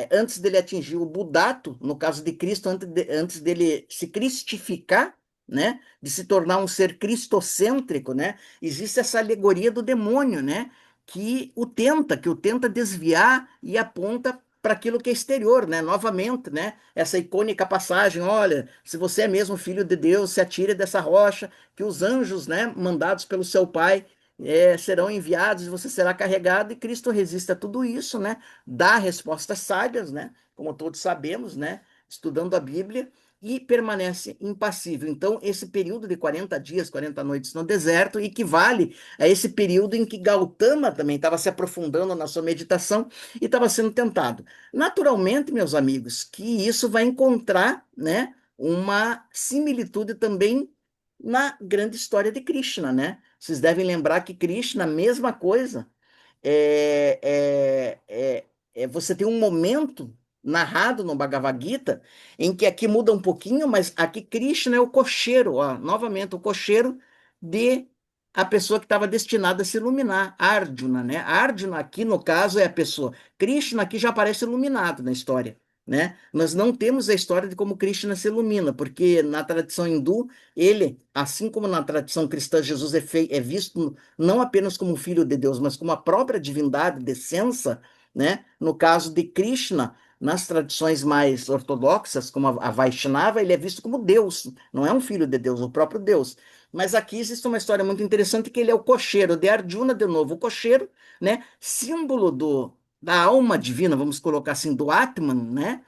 antes dele atingir o Budato, no caso de Cristo, antes dele se cristificar, né? De se tornar um ser cristocêntrico, né? Existe essa alegoria do demônio, né? Que o tenta desviar e aponta para aquilo que é exterior, né? Novamente, né? Essa icônica passagem, olha, se você é mesmo filho de Deus, se atire dessa rocha, que os anjos, né, mandados pelo seu Pai, serão enviados e você será carregado, e Cristo resiste a tudo isso, né? Dá respostas sábias, né? Como todos sabemos, né? Estudando a Bíblia, e permanece impassível. Então, esse período de 40 dias, 40 noites no deserto, equivale a esse período em que Gautama também estava se aprofundando na sua meditação e estava sendo tentado. Naturalmente, meus amigos, que isso vai encontrar, né, uma similitude também na grande história de Krishna, né? Vocês devem lembrar que Krishna, mesma coisa, é, é, é, você tem um momento narrado no Bhagavad Gita em que aqui muda um pouquinho, mas aqui Krishna é o cocheiro, ó, novamente, o cocheiro de a pessoa que estava destinada a se iluminar, Arjuna, né? Arjuna aqui, no caso, é a pessoa. Krishna aqui já aparece iluminado na história, né? Nós não temos a história de como Krishna se ilumina, porque na tradição hindu, ele, assim como na tradição cristã, Jesus é visto não apenas como filho de Deus, mas como a própria divindade de essência, né? No caso de Krishna, nas tradições mais ortodoxas, como a Vaishnava, ele é visto como Deus, não é um filho de Deus, o próprio Deus. Mas aqui existe uma história muito interessante que ele é o cocheiro de Arjuna, de novo, o cocheiro, né? Símbolo da alma divina, vamos colocar assim, do Atman, né?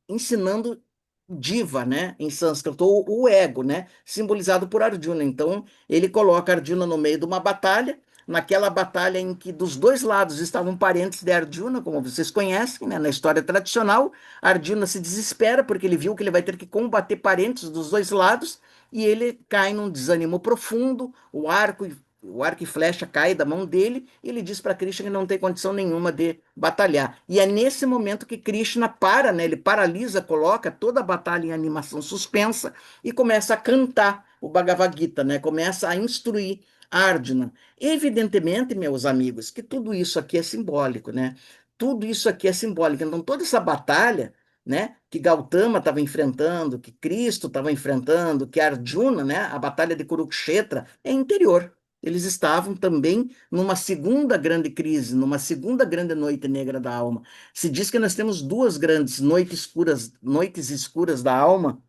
Ensinando Diva, né, em sânscrito, ou o ego, né, simbolizado por Arjuna. Então, ele coloca Arjuna no meio de uma batalha, naquela batalha em que dos dois lados estavam parentes de Arjuna, como vocês conhecem, né, na história tradicional. Arjuna se desespera porque ele viu que ele vai ter que combater parentes dos dois lados e ele cai num desânimo profundo, o arco e flecha cai da mão dele, e ele diz para Krishna que não tem condição nenhuma de batalhar. E é nesse momento que Krishna para, né? Ele paralisa, coloca toda a batalha em animação suspensa e começa a cantar o Bhagavad Gita, né? Começa a instruir Arjuna. Evidentemente, meus amigos, que tudo isso aqui é simbólico, né? Tudo isso aqui é simbólico. Então, toda essa batalha, né, que Gautama estava enfrentando, que Cristo estava enfrentando, que Arjuna, né, a batalha de Kurukshetra, é interior. Eles estavam também numa segunda grande crise, numa segunda grande noite negra da alma. Se diz que nós temos duas grandes noites escuras da alma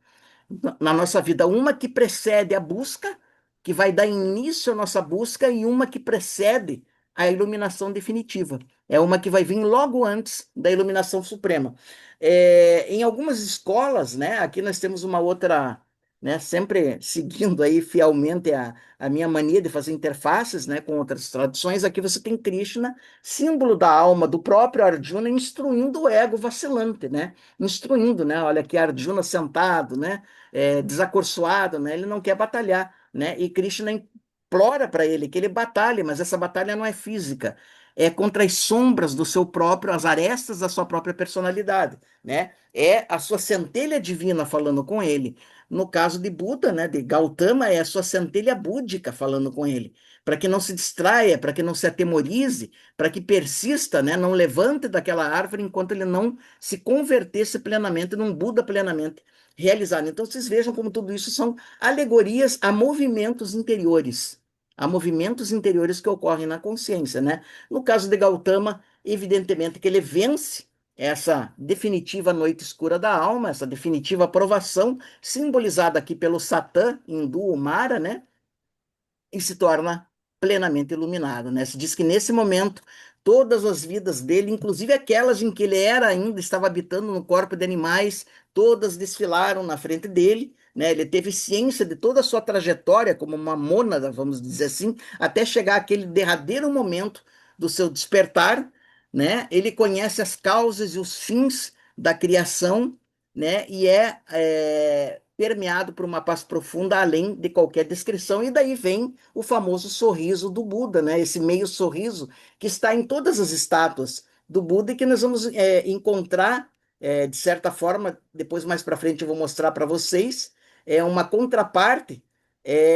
na nossa vida, uma que precede a busca, que vai dar início à nossa busca, e uma que precede a iluminação definitiva. É uma que vai vir logo antes da iluminação suprema. Em algumas escolas, né, aqui nós temos uma outra, né, sempre seguindo aí fielmente a minha mania de fazer interfaces, né, com outras tradições. Aqui você tem Krishna, símbolo da alma do próprio Arjuna, instruindo o ego vacilante, né? Instruindo, né? Olha aqui Arjuna sentado, né? Desacorçoado, né? Ele não quer batalhar, né? E Krishna implora para ele que ele batalhe, mas essa batalha não é física, é contra as sombras do seu próprio, as arestas da sua própria personalidade, né? É a sua centelha divina falando com ele. No caso de Buda, né, de Gautama, é a sua centelha búdica falando com ele, para que não se distraia, para que não se atemorize, para que persista, né, não levante daquela árvore enquanto ele não se convertesse plenamente num Buda plenamente realizado. Então, vocês vejam como tudo isso são alegorias a movimentos interiores que ocorrem na consciência, né? No caso de Gautama, evidentemente que ele vence essa definitiva noite escura da alma, essa definitiva aprovação, simbolizada aqui pelo Satã hindu, o Mara, né? E se torna plenamente iluminado, né? Se diz que nesse momento todas as vidas dele, inclusive aquelas em que ele era ainda, estava habitando no corpo de animais, todas desfilaram na frente dele, né? Ele teve ciência de toda a sua trajetória como uma mônada, vamos dizer assim, até chegar àquele derradeiro momento do seu despertar, né? Ele conhece as causas e os fins da criação, né? E permeado por uma paz profunda além de qualquer descrição. E daí vem o famoso sorriso do Buda, né? Esse meio sorriso que está em todas as estátuas do Buda e que nós vamos encontrar, de certa forma, depois mais para frente eu vou mostrar para vocês, uma contraparte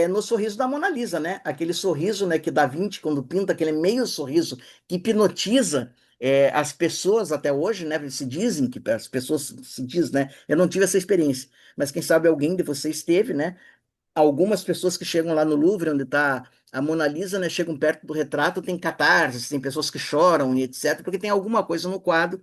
no sorriso da Mona Lisa, né? Aquele sorriso, né, que Da Vinci, quando pinta aquele meio sorriso que hipnotiza as pessoas até hoje, né? Se dizem que as pessoas se diz, né? Eu não tive essa experiência, mas quem sabe alguém de vocês teve, né? Algumas pessoas que chegam lá no Louvre, onde está a Mona Lisa, né, chegam perto do retrato, tem catarse, tem pessoas que choram e etc, porque tem alguma coisa no quadro,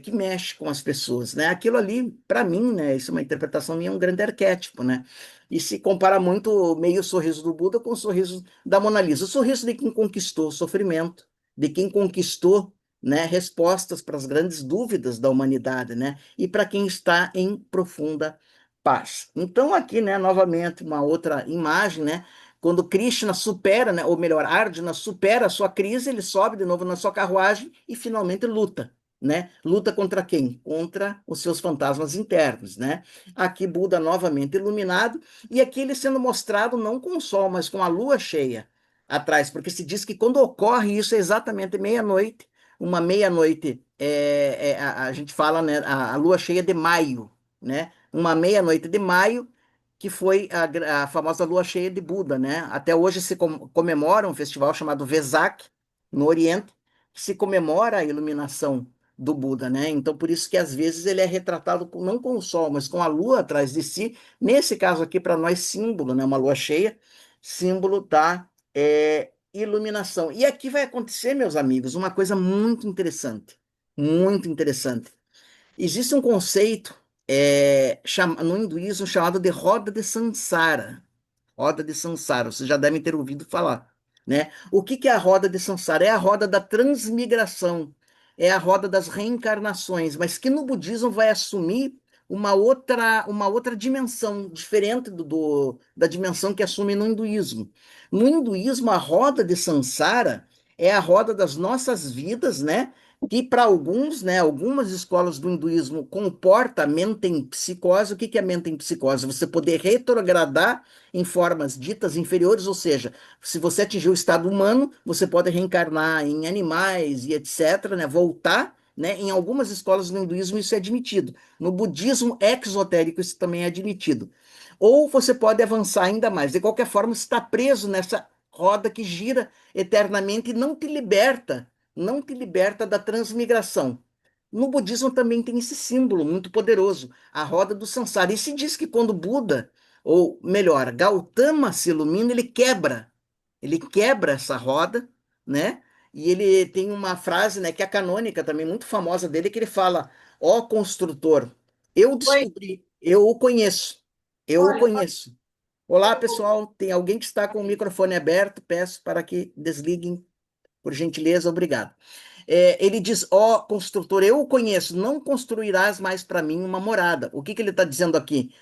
que mexe com as pessoas, né? Aquilo ali, para mim, né, isso é uma interpretação minha, é um grande arquétipo, né? E se compara muito meio o sorriso do Buda com o sorriso da Mona Lisa, o sorriso de quem conquistou o sofrimento, de quem conquistou, né, respostas para as grandes dúvidas da humanidade, né? E para quem está em profunda paz. Então, aqui, né, novamente, uma outra imagem, né? Quando Krishna supera, né, ou melhor, Arjuna supera a sua crise, ele sobe de novo na sua carruagem e finalmente luta, né? Luta contra quem? Contra os seus fantasmas internos, né? Aqui Buda novamente iluminado e aqui ele sendo mostrado não com o sol, mas com a lua cheia atrás, porque se diz que quando ocorre isso é exatamente meia-noite, uma meia-noite, a gente fala, né, a lua cheia de maio, né? Uma meia-noite de maio, que foi a famosa lua cheia de Buda, né? Até hoje se comemora um festival chamado Vesak, no Oriente, que se comemora a iluminação do Buda, né? Então, por isso que às vezes ele é retratado não com o sol, mas com a lua atrás de si. Nesse caso aqui, para nós, símbolo, né? Uma lua cheia, símbolo da iluminação. E aqui vai acontecer, meus amigos, uma coisa muito interessante. Muito interessante. Existe um conceito no hinduísmo chamado de roda de Sansara. Roda de Sansara, vocês já devem ter ouvido falar, né? O que que é a roda de Sansara? É a roda da transmigração, é a roda das reencarnações, mas que no budismo vai assumir uma outra dimensão, diferente da dimensão que assume no hinduísmo. No hinduísmo, a roda de Sansara é a roda das nossas vidas, né? Que para alguns, né, algumas escolas do hinduísmo comporta mente em psicose. O que que é mente em psicose? Você poder retrogradar em formas ditas inferiores, ou seja, se você atingir o estado humano, você pode reencarnar em animais e etc, né, voltar, né, em algumas escolas do hinduísmo isso é admitido. No budismo exotérico isso também é admitido. Ou você pode avançar ainda mais. De qualquer forma, você está preso nessa roda que gira eternamente e não te liberta da transmigração. No budismo também tem esse símbolo muito poderoso, a roda do Sansara. E se diz que quando Buda, ou melhor, Gautama se ilumina, ele quebra essa roda, né? E ele tem uma frase, né, que é canônica também, muito famosa dele, que ele fala: Ó construtor, eu Oi, descobri, eu o conheço, eu o olha, conheço. Olá, pessoal, tem alguém que está com o microfone aberto, peço para que desliguem, por gentileza, obrigado. Ele diz: Ó construtor, eu o conheço, não construirás mais para mim uma morada. O que que ele está dizendo aqui?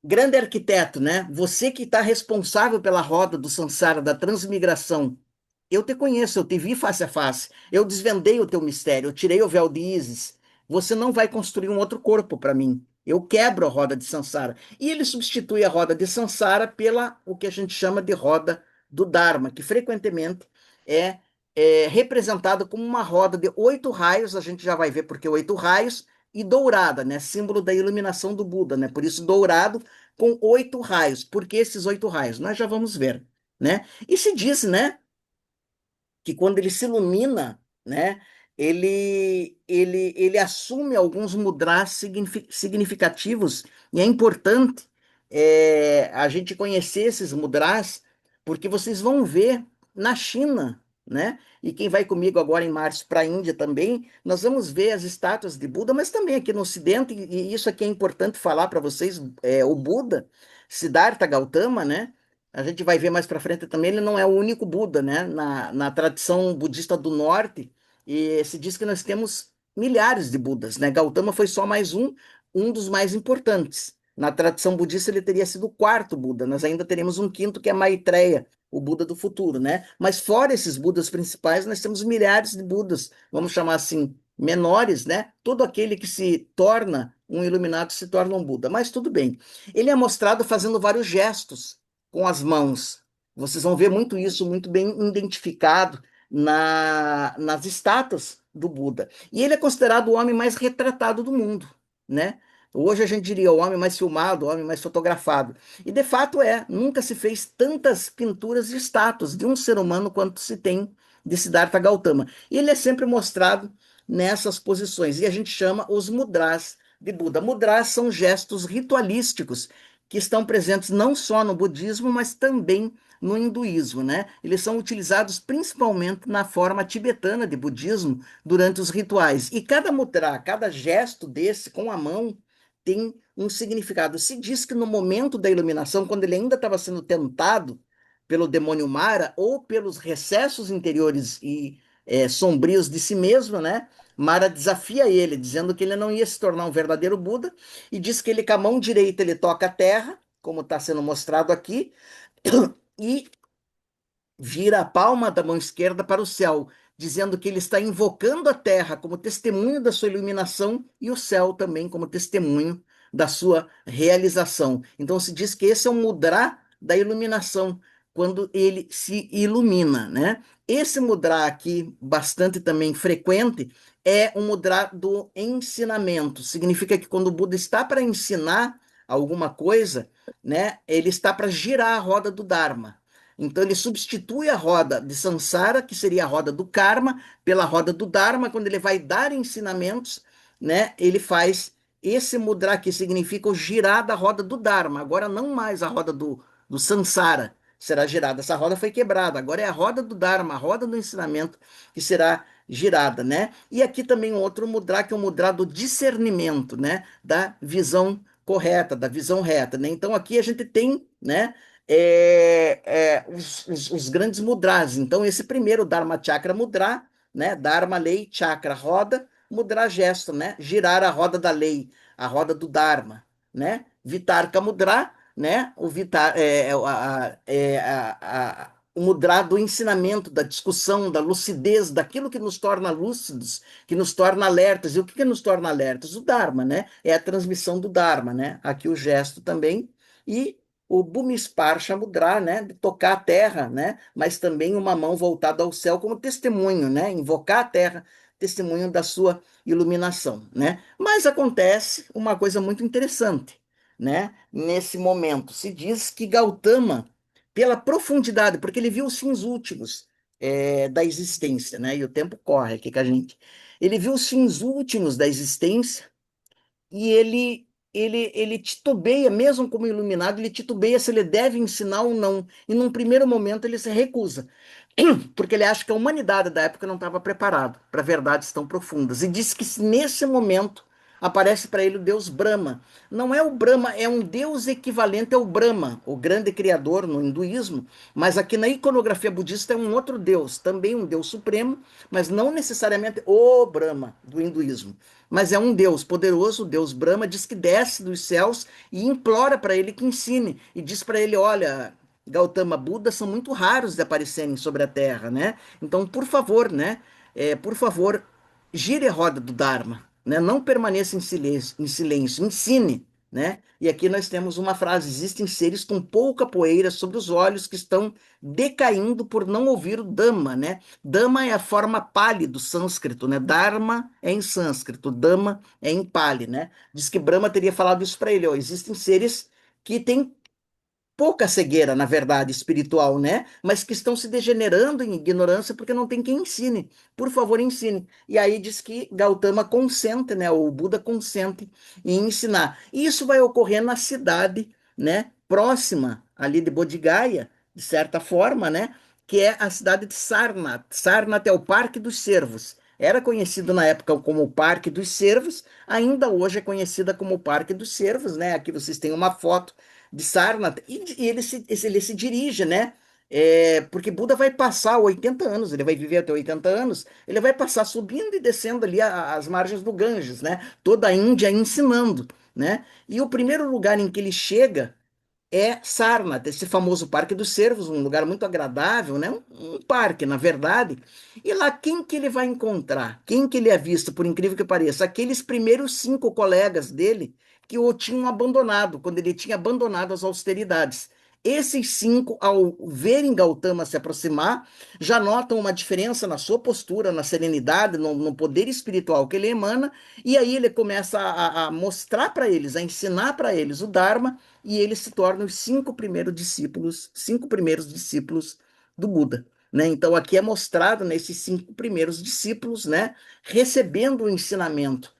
Grande arquiteto, né? Você que está responsável pela roda do Sansara, da transmigração, eu te conheço, eu te vi face a face, eu desvendei o teu mistério, eu tirei o véu de Ísis. Você não vai construir um outro corpo para mim. Eu quebro a roda de Sansara. E ele substitui a roda de Sansara pela o que a gente chama de roda do Dharma, que frequentemente é representada como uma roda de 8 raios. A gente já vai ver porque 8 raios, e dourada, né? Símbolo da iluminação do Buda, né? Por isso, dourado com 8 raios. Por que esses 8 raios? Nós já vamos ver, né? E se diz, né, que quando ele se ilumina, né, ele assume alguns mudras significativos, e é importante a gente conhecer esses mudras, porque vocês vão ver na China, né? E quem vai comigo agora em março para a Índia também, nós vamos ver as estátuas de Buda, mas também aqui no Ocidente, e isso aqui é importante falar para vocês, o Buda, Siddhartha Gautama, né? A gente vai ver mais para frente também, ele não é o único Buda, né? Na tradição budista do norte, e se diz que nós temos milhares de Budas, né? Gautama foi só mais um dos mais importantes. Na tradição budista, ele teria sido o quarto Buda. Nós ainda teremos um quinto, que é Maitreya, o Buda do futuro, né? Mas fora esses Budas principais, nós temos milhares de Budas, vamos chamar assim, menores, né? Todo aquele que se torna um iluminado se torna um Buda. Mas tudo bem. Ele é mostrado fazendo vários gestos com as mãos. Vocês vão ver muito isso, muito bem identificado nas estátuas do Buda. E ele é considerado o homem mais retratado do mundo, né? Hoje a gente diria o homem mais filmado, o homem mais fotografado. E de fato é, nunca se fez tantas pinturas e estátuas de um ser humano quanto se tem de Siddhartha Gautama. E ele é sempre mostrado nessas posições. E a gente chama os mudras de Buda. Mudras são gestos ritualísticos que estão presentes não só no budismo, mas também no hinduísmo, né? Eles são utilizados principalmente na forma tibetana de budismo durante os rituais. E cada mudra, cada gesto desse com a mão tem um significado. Se diz que no momento da iluminação, quando ele ainda estava sendo tentado pelo demônio Mara ou pelos recessos interiores e sombrios de si mesmo, né? Mara desafia ele, dizendo que ele não ia se tornar um verdadeiro Buda, e diz que ele com a mão direita ele toca a terra, como está sendo mostrado aqui, e vira a palma da mão esquerda para o céu, dizendo que ele está invocando a terra como testemunho da sua iluminação e o céu também como testemunho da sua realização. Então se diz que esse é um mudra da iluminação, quando ele se ilumina, né? Esse mudra aqui, bastante também frequente, é um mudra do ensinamento. Significa que quando o Buda está para ensinar alguma coisa, né, ele está para girar a roda do Dharma. Então ele substitui a roda de Sansara, que seria a roda do karma, pela roda do Dharma. Quando ele vai dar ensinamentos, né, ele faz esse mudra que significa o girar da roda do Dharma. Agora não mais a roda do Sansara será girada. Essa roda foi quebrada. Agora é a roda do Dharma, a roda do ensinamento que será girada, né? E aqui também um outro mudra, que é o mudra do discernimento, né? Da visão correta, da visão reta, né? Então aqui a gente tem, né? Os grandes mudras. Então, esse primeiro Dharma Chakra Mudra, né? Dharma, lei, chakra, roda, mudra, gesto, né? Girar a roda da lei, a roda do Dharma, né? Vitarka Mudra, né? O Vitar, o mudra do ensinamento, da discussão, da lucidez, daquilo que nos torna lúcidos, que nos torna alertas. E o que que nos torna alertas? O Dharma, né? É a transmissão do Dharma, né? Aqui o gesto também. E o Bhumisparsha Mudra, né, de tocar a terra, né, mas também uma mão voltada ao céu como testemunho, né, invocar a terra, testemunho da sua iluminação, né. Mas acontece uma coisa muito interessante, né, nesse momento. Se diz que Gautama, pela profundidade, porque ele viu os fins últimos da existência, né, e o tempo corre aqui com a gente. Ele viu os fins últimos da existência e ele titubeia, mesmo como iluminado, ele titubeia se ele deve ensinar ou não. E num primeiro momento ele se recusa, porque ele acha que a humanidade da época não estava preparada para verdades tão profundas. E diz que nesse momento aparece para ele o deus Brahma. Não é o Brahma, é um deus equivalente ao Brahma, o grande criador no hinduísmo, mas aqui na iconografia budista é um outro deus, também um deus supremo, mas não necessariamente o Brahma do hinduísmo. Mas é um Deus poderoso, o Deus Brahma, diz que desce dos céus e implora para ele que ensine. E diz para ele: olha, Gautama, Buda são muito raros de aparecerem sobre a Terra, né? Então, por favor, né? Por favor, gire a roda do Dharma, né? Não permaneça em silêncio, ensine, né? E aqui nós temos uma frase: existem seres com pouca poeira sobre os olhos que estão decaindo por não ouvir o Dhamma, né? Dhamma é a forma Pali do sânscrito, né? Dharma é em sânscrito, Dhamma é em Pali, né? Diz que Brahma teria falado isso para ele: ó, existem seres que têm pouca cegueira, na verdade, espiritual, né? Mas que estão se degenerando em ignorância porque não tem quem ensine. Por favor, ensine. E aí diz que Gautama consente, né? O Buda consente em ensinar. E isso vai ocorrer na cidade, né? Próxima ali de Bodh Gaya, de certa forma, né? Que é a cidade de Sarnath. Sarnath é o Parque dos Cervos. Era conhecido na época como o Parque dos Cervos, ainda hoje é conhecida como o Parque dos Cervos, né? Aqui vocês têm uma foto de Sarnath, e ele se dirige, né? Porque Buda vai passar 80 anos, ele vai viver até 80 anos, ele vai passar subindo e descendo ali as margens do Ganges, né? Toda a Índia ensinando, né? E o primeiro lugar em que ele chega é Sarnath, esse famoso Parque dos Cervos, um lugar muito agradável, né? Um parque, na verdade. E lá quem que ele vai encontrar? Quem que ele é visto, por incrível que pareça? Aqueles primeiros 5 colegas dele que o tinham abandonado, quando ele tinha abandonado as austeridades. Esses 5, ao verem Gautama se aproximar, já notam uma diferença na sua postura, na serenidade, no poder espiritual que ele emana, e aí ele começa a mostrar para eles, a ensinar para eles o Dharma, e ele se torna os 5 primeiros discípulos do Buda. Né? Então, aqui é mostrado nesses 5 primeiros discípulos, né, recebendo o ensinamento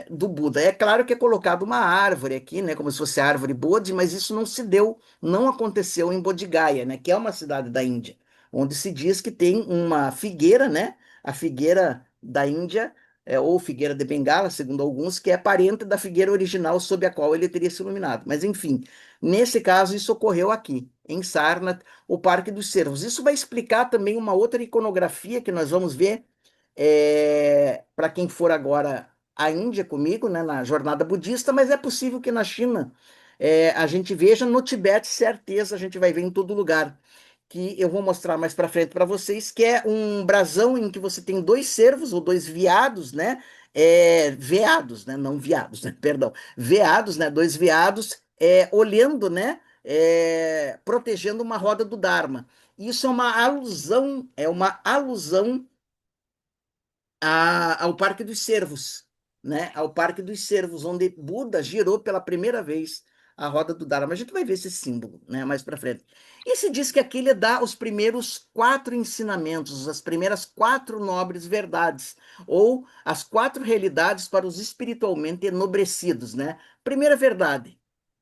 do Buda. É claro que é colocado uma árvore aqui, né, como se fosse a árvore Bodhi, mas isso não se deu, não aconteceu em Bodh Gaya, né, que é uma cidade da Índia, onde se diz que tem uma figueira, né, a figueira da Índia, ou figueira de Bengala, segundo alguns, que é parente da figueira original sob a qual ele teria se iluminado. Mas, enfim, nesse caso, isso ocorreu aqui, em Sarnath, o Parque dos Cervos. Isso vai explicar também uma outra iconografia que nós vamos ver para quem for agora à Índia comigo, né, na jornada budista, mas é possível que na China a gente veja, no Tibete, certeza, a gente vai ver em todo lugar que eu vou mostrar mais para frente para vocês, que é um brasão em que você tem 2 cervos ou 2 veados, né? Veados, né? Não viados, né? Perdão. Veados, né? 2 veados olhando, né? Protegendo uma roda do Dharma. Isso é uma alusão ao Parque dos Cervos, né? Ao Parque dos Cervos, onde Buda girou pela primeira vez a roda do Dharma. A gente vai ver esse símbolo, né, mais para frente. E se diz que aqui ele dá os primeiros 4 ensinamentos, as primeiras 4 nobres verdades, ou as 4 realidades para os espiritualmente enobrecidos, né? Primeira verdade,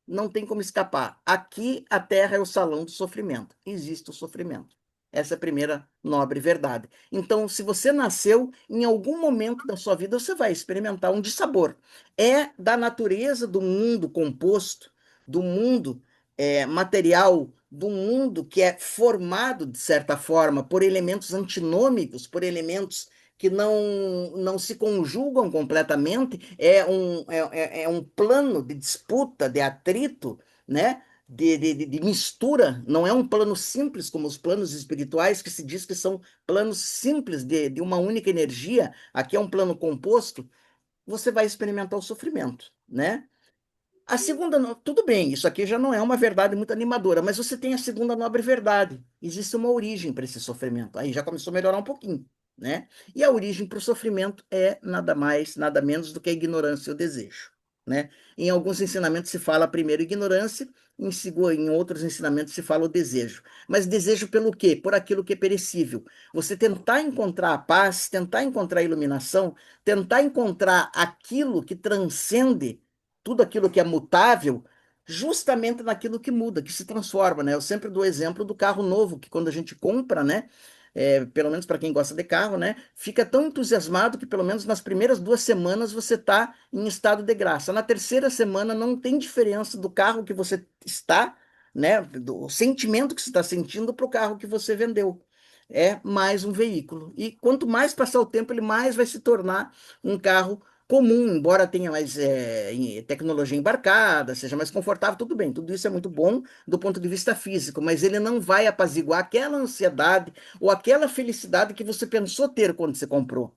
não tem como escapar. Aqui a Terra é o salão do sofrimento. Existe o sofrimento. Essa é a primeira nobre verdade. Então, se você nasceu, em algum momento da sua vida, você vai experimentar um dissabor. É da natureza do mundo composto, do mundo material, do mundo que é formado, de certa forma, por elementos antinômicos, por elementos que não se conjugam completamente, é um plano de disputa, de atrito, né? De mistura, não é um plano simples como os planos espirituais, que se diz que são planos simples de uma única energia, aqui é um plano composto, você vai experimentar o sofrimento, né? A segunda, tudo bem, isso aqui já não é uma verdade muito animadora, mas você tem a segunda nobre verdade. Existe uma origem para esse sofrimento. Aí já começou a melhorar um pouquinho, né? E a origem para o sofrimento é nada mais, nada menos do que a ignorância e o desejo, né? Em alguns ensinamentos se fala primeiro ignorância, em outros ensinamentos se fala o desejo. Mas desejo pelo quê? Por aquilo que é perecível. Você tentar encontrar a paz, tentar encontrar a iluminação, tentar encontrar aquilo que transcende tudo aquilo que é mutável, justamente naquilo que muda, que se transforma, né? Eu sempre dou o exemplo do carro novo, que quando a gente compra, né? Pelo menos para quem gosta de carro, né? Fica tão entusiasmado que pelo menos nas primeiras 2 semanas você está em estado de graça. Na terceira semana não tem diferença do carro que você está, né? Do sentimento que você está sentindo para o carro que você vendeu. É mais um veículo. E quanto mais passar o tempo, ele mais vai se tornar um carro comum, embora tenha mais tecnologia embarcada, seja mais confortável, tudo bem, tudo isso é muito bom do ponto de vista físico, mas ele não vai apaziguar aquela ansiedade ou aquela felicidade que você pensou ter quando você comprou,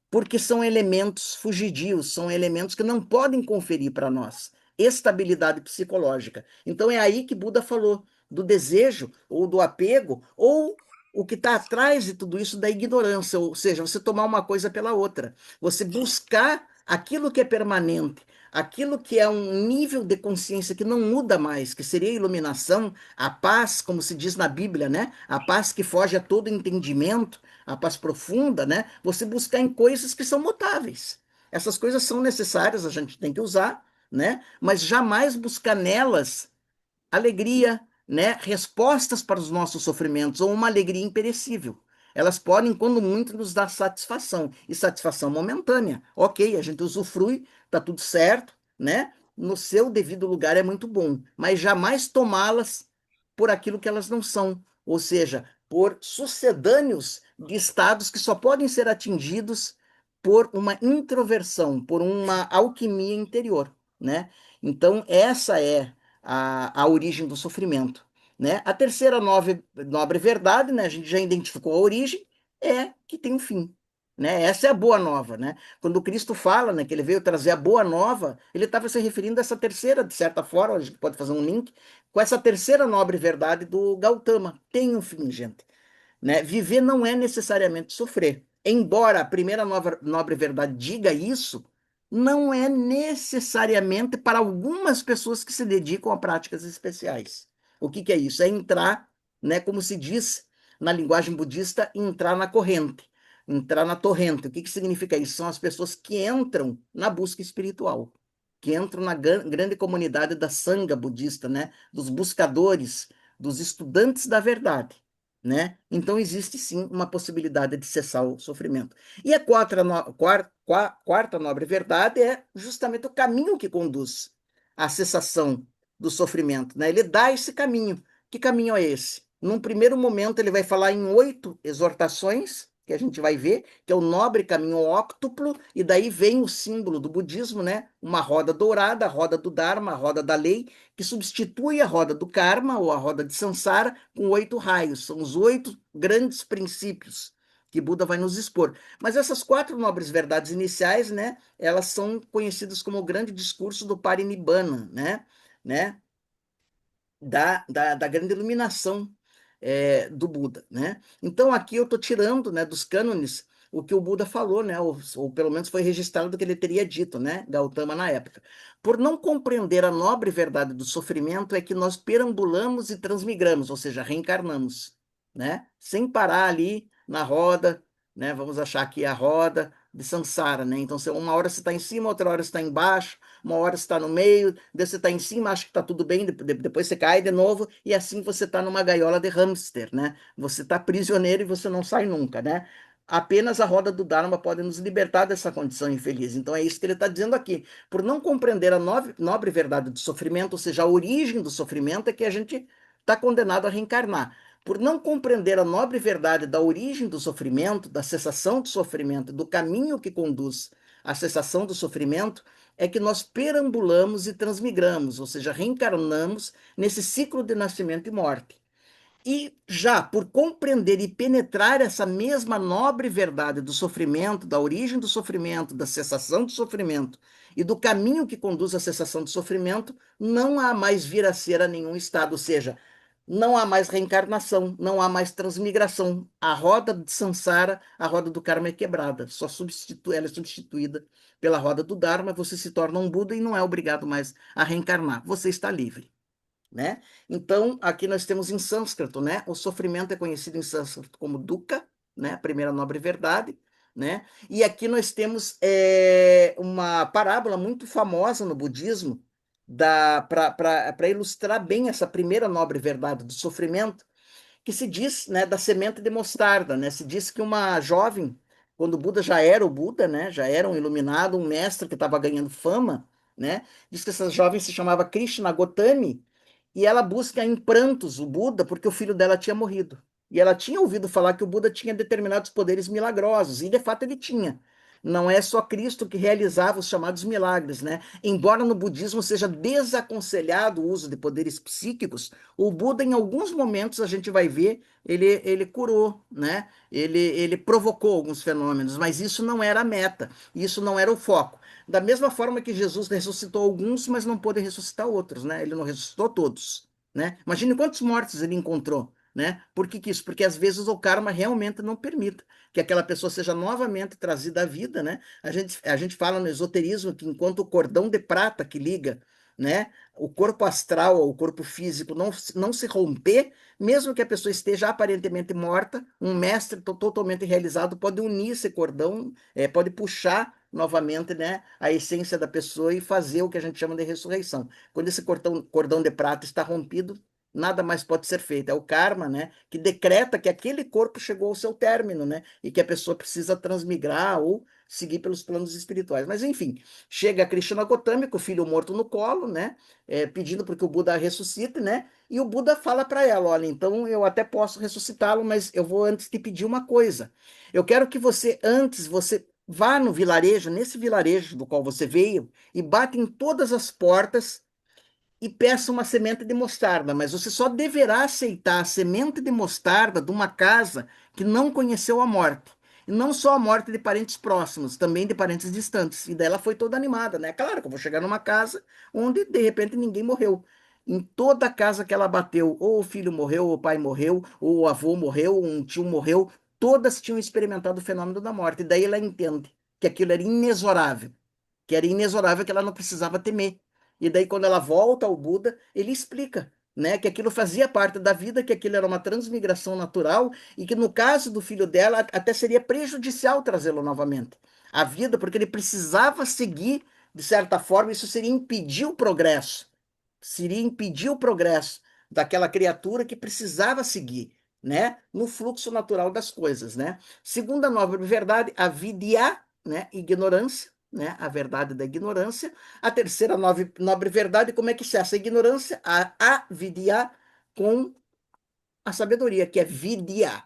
porque são elementos fugidios, são elementos que não podem conferir para nós estabilidade psicológica. Então é aí que Buda falou do desejo ou do apego ou o que está atrás de tudo isso da ignorância, ou seja, você tomar uma coisa pela outra, você buscar aquilo que é permanente, aquilo que é um nível de consciência que não muda mais, que seria a iluminação, a paz, como se diz na Bíblia, né? A paz que foge a todo entendimento, a paz profunda, né? Você buscar em coisas que são mutáveis. Essas coisas são necessárias, a gente tem que usar, né? Mas jamais buscar nelas alegria, né? Respostas para os nossos sofrimentos ou uma alegria imperecível. Elas podem, quando muito, nos dar satisfação, e satisfação momentânea. Ok, a gente usufrui, tá tudo certo, né? no seu devido lugar é muito bom, mas jamais tomá-las por aquilo que elas não são, ou seja, por sucedâneos de estados que só podem ser atingidos por uma introversão, por uma alquimia interior, né? Então, essa é a origem do sofrimento, né? A terceira nobre verdade, né? A gente já identificou a origem, é que tem um fim, né? Essa é a boa nova, né? Quando Cristo fala, né, que ele veio trazer a boa nova, ele estava se referindo a essa terceira, de certa forma, a gente pode fazer um link com essa terceira nobre verdade do Gautama. Tem um fim, gente, né? Viver não é necessariamente sofrer. Embora a primeira nobre verdade diga isso, não é necessariamente para algumas pessoas que se dedicam a práticas especiais. O que que é isso? É entrar, né, como se diz na linguagem budista, entrar na corrente, entrar na torrente. O que que significa isso? São as pessoas que entram na busca espiritual, que entram na grande comunidade da Sangha budista, né, dos buscadores, dos estudantes da verdade, né? Então existe sim uma possibilidade de cessar o sofrimento. E a quarta nobre verdade é justamente o caminho que conduz à cessação do sofrimento, né? Ele dá esse caminho. Que caminho é esse? Num primeiro momento ele vai falar em 8 exortações, que a gente vai ver, que é o nobre caminho óctuplo, e daí vem o símbolo do budismo, né? Uma roda dourada, a roda do Dharma, a roda da lei, que substitui a roda do karma ou a roda de Sansara com 8 raios. São os 8 grandes princípios que Buda vai nos expor. Mas essas 4 nobres verdades iniciais, né, elas são conhecidas como o grande discurso do Parinibbana, né, da grande iluminação do Buda, né? Então aqui eu estou tirando, né, dos cânones o que o Buda falou, né, ou pelo menos foi registrado do que ele teria dito, né, Gautama na época. Por não compreender a nobre verdade do sofrimento é que nós perambulamos e transmigramos, ou seja, reencarnamos, né? Sem parar ali na roda, né? Vamos achar aqui a roda de Sansara, né? Então, uma hora você está em cima, outra hora você está embaixo, uma hora você está no meio, daí você está em cima, acha que está tudo bem, depois você cai de novo, e assim você está numa gaiola de hamster, né? Você está prisioneiro e você não sai nunca, né? Apenas a roda do Dharma pode nos libertar dessa condição infeliz. Então é isso que ele está dizendo aqui. Por não compreender a nobre verdade do sofrimento, ou seja, a origem do sofrimento, é que a gente está condenado a reencarnar. Por não compreender a nobre verdade da origem do sofrimento, da cessação do sofrimento, do caminho que conduz à cessação do sofrimento, é que nós perambulamos e transmigramos, ou seja, reencarnamos nesse ciclo de nascimento e morte. E já por compreender e penetrar essa mesma nobre verdade do sofrimento, da origem do sofrimento, da cessação do sofrimento e do caminho que conduz à cessação do sofrimento, não há mais vir a ser a nenhum estado, ou seja, não há mais reencarnação, não há mais transmigração. A roda de Sansara, a roda do karma é quebrada, ela é substituída pela roda do Dharma, você se torna um Buda e não é obrigado mais a reencarnar, você está livre, né? Então, aqui nós temos em sânscrito, né? O sofrimento é conhecido em sânscrito como dukkha, né? A primeira nobre verdade, né? E aqui nós temos uma parábola muito famosa no budismo para ilustrar bem essa primeira nobre verdade do sofrimento, que se diz, né, da semente de mostarda, né? Se diz que uma jovem, quando o Buda já era o Buda, né, já era um iluminado, um mestre que estava ganhando fama, né? Diz que essa jovem se chamava Krishna Gotami e ela busca em prantos o Buda porque o filho dela tinha morrido. E ela tinha ouvido falar que o Buda tinha determinados poderes milagrosos, e de fato ele tinha. Não é só Cristo que realizava os chamados milagres, né? Embora no budismo seja desaconselhado o uso de poderes psíquicos, o Buda, em alguns momentos, a gente vai ver, ele curou, né? Ele provocou alguns fenômenos, mas isso não era a meta, isso não era o foco. Da mesma forma que Jesus ressuscitou alguns, mas não pôde ressuscitar outros, né? Ele não ressuscitou todos, né? Imagine quantos mortos ele encontrou, né? Por que que isso? Porque às vezes o karma realmente não permite que aquela pessoa seja novamente trazida à vida, né? A gente fala no esoterismo que enquanto o cordão de prata que liga, né, o corpo astral ao corpo físico não se romper, mesmo que a pessoa esteja aparentemente morta, um mestre totalmente realizado pode unir esse cordão, pode puxar novamente, né, a essência da pessoa e fazer o que a gente chama de ressurreição. Quando esse cordão de prata está rompido, nada mais pode ser feito. É o karma, né, que decreta que aquele corpo chegou ao seu término, né, e que a pessoa precisa transmigrar ou seguir pelos planos espirituais. Mas, enfim, chega Krishna Gotami com o filho morto no colo, né, pedindo para que o Buda ressuscite, né, e o Buda fala para ela, olha, então eu até posso ressuscitá-lo, mas eu vou antes te pedir uma coisa. Eu quero que você, antes, você vá no vilarejo, nesse vilarejo do qual você veio, e bate em todas as portas e peça uma semente de mostarda, mas você só deverá aceitar a semente de mostarda de uma casa que não conheceu a morte. E não só a morte de parentes próximos, também de parentes distantes. E daí ela foi toda animada, né? Claro que eu vou chegar numa casa onde de repente ninguém morreu. Em toda casa que ela bateu, ou o filho morreu, ou o pai morreu, ou o avô morreu, ou um tio morreu, todas tinham experimentado o fenômeno da morte. E daí ela entende que aquilo era inexorável, que era inexorável, que ela não precisava temer. E daí, quando ela volta ao Buda, ele explica, né, que aquilo fazia parte da vida, que aquilo era uma transmigração natural e que, no caso do filho dela, até seria prejudicial trazê-lo novamente à vida, porque ele precisava seguir, de certa forma, isso seria impedir o progresso, seria impedir o progresso daquela criatura que precisava seguir, né, no fluxo natural das coisas, né? Segunda nobre verdade, a vidya, né, ignorância, né, a verdade da ignorância. A terceira nobre verdade, como é que se essa ignorância, a avidya, com a sabedoria, que é vidya,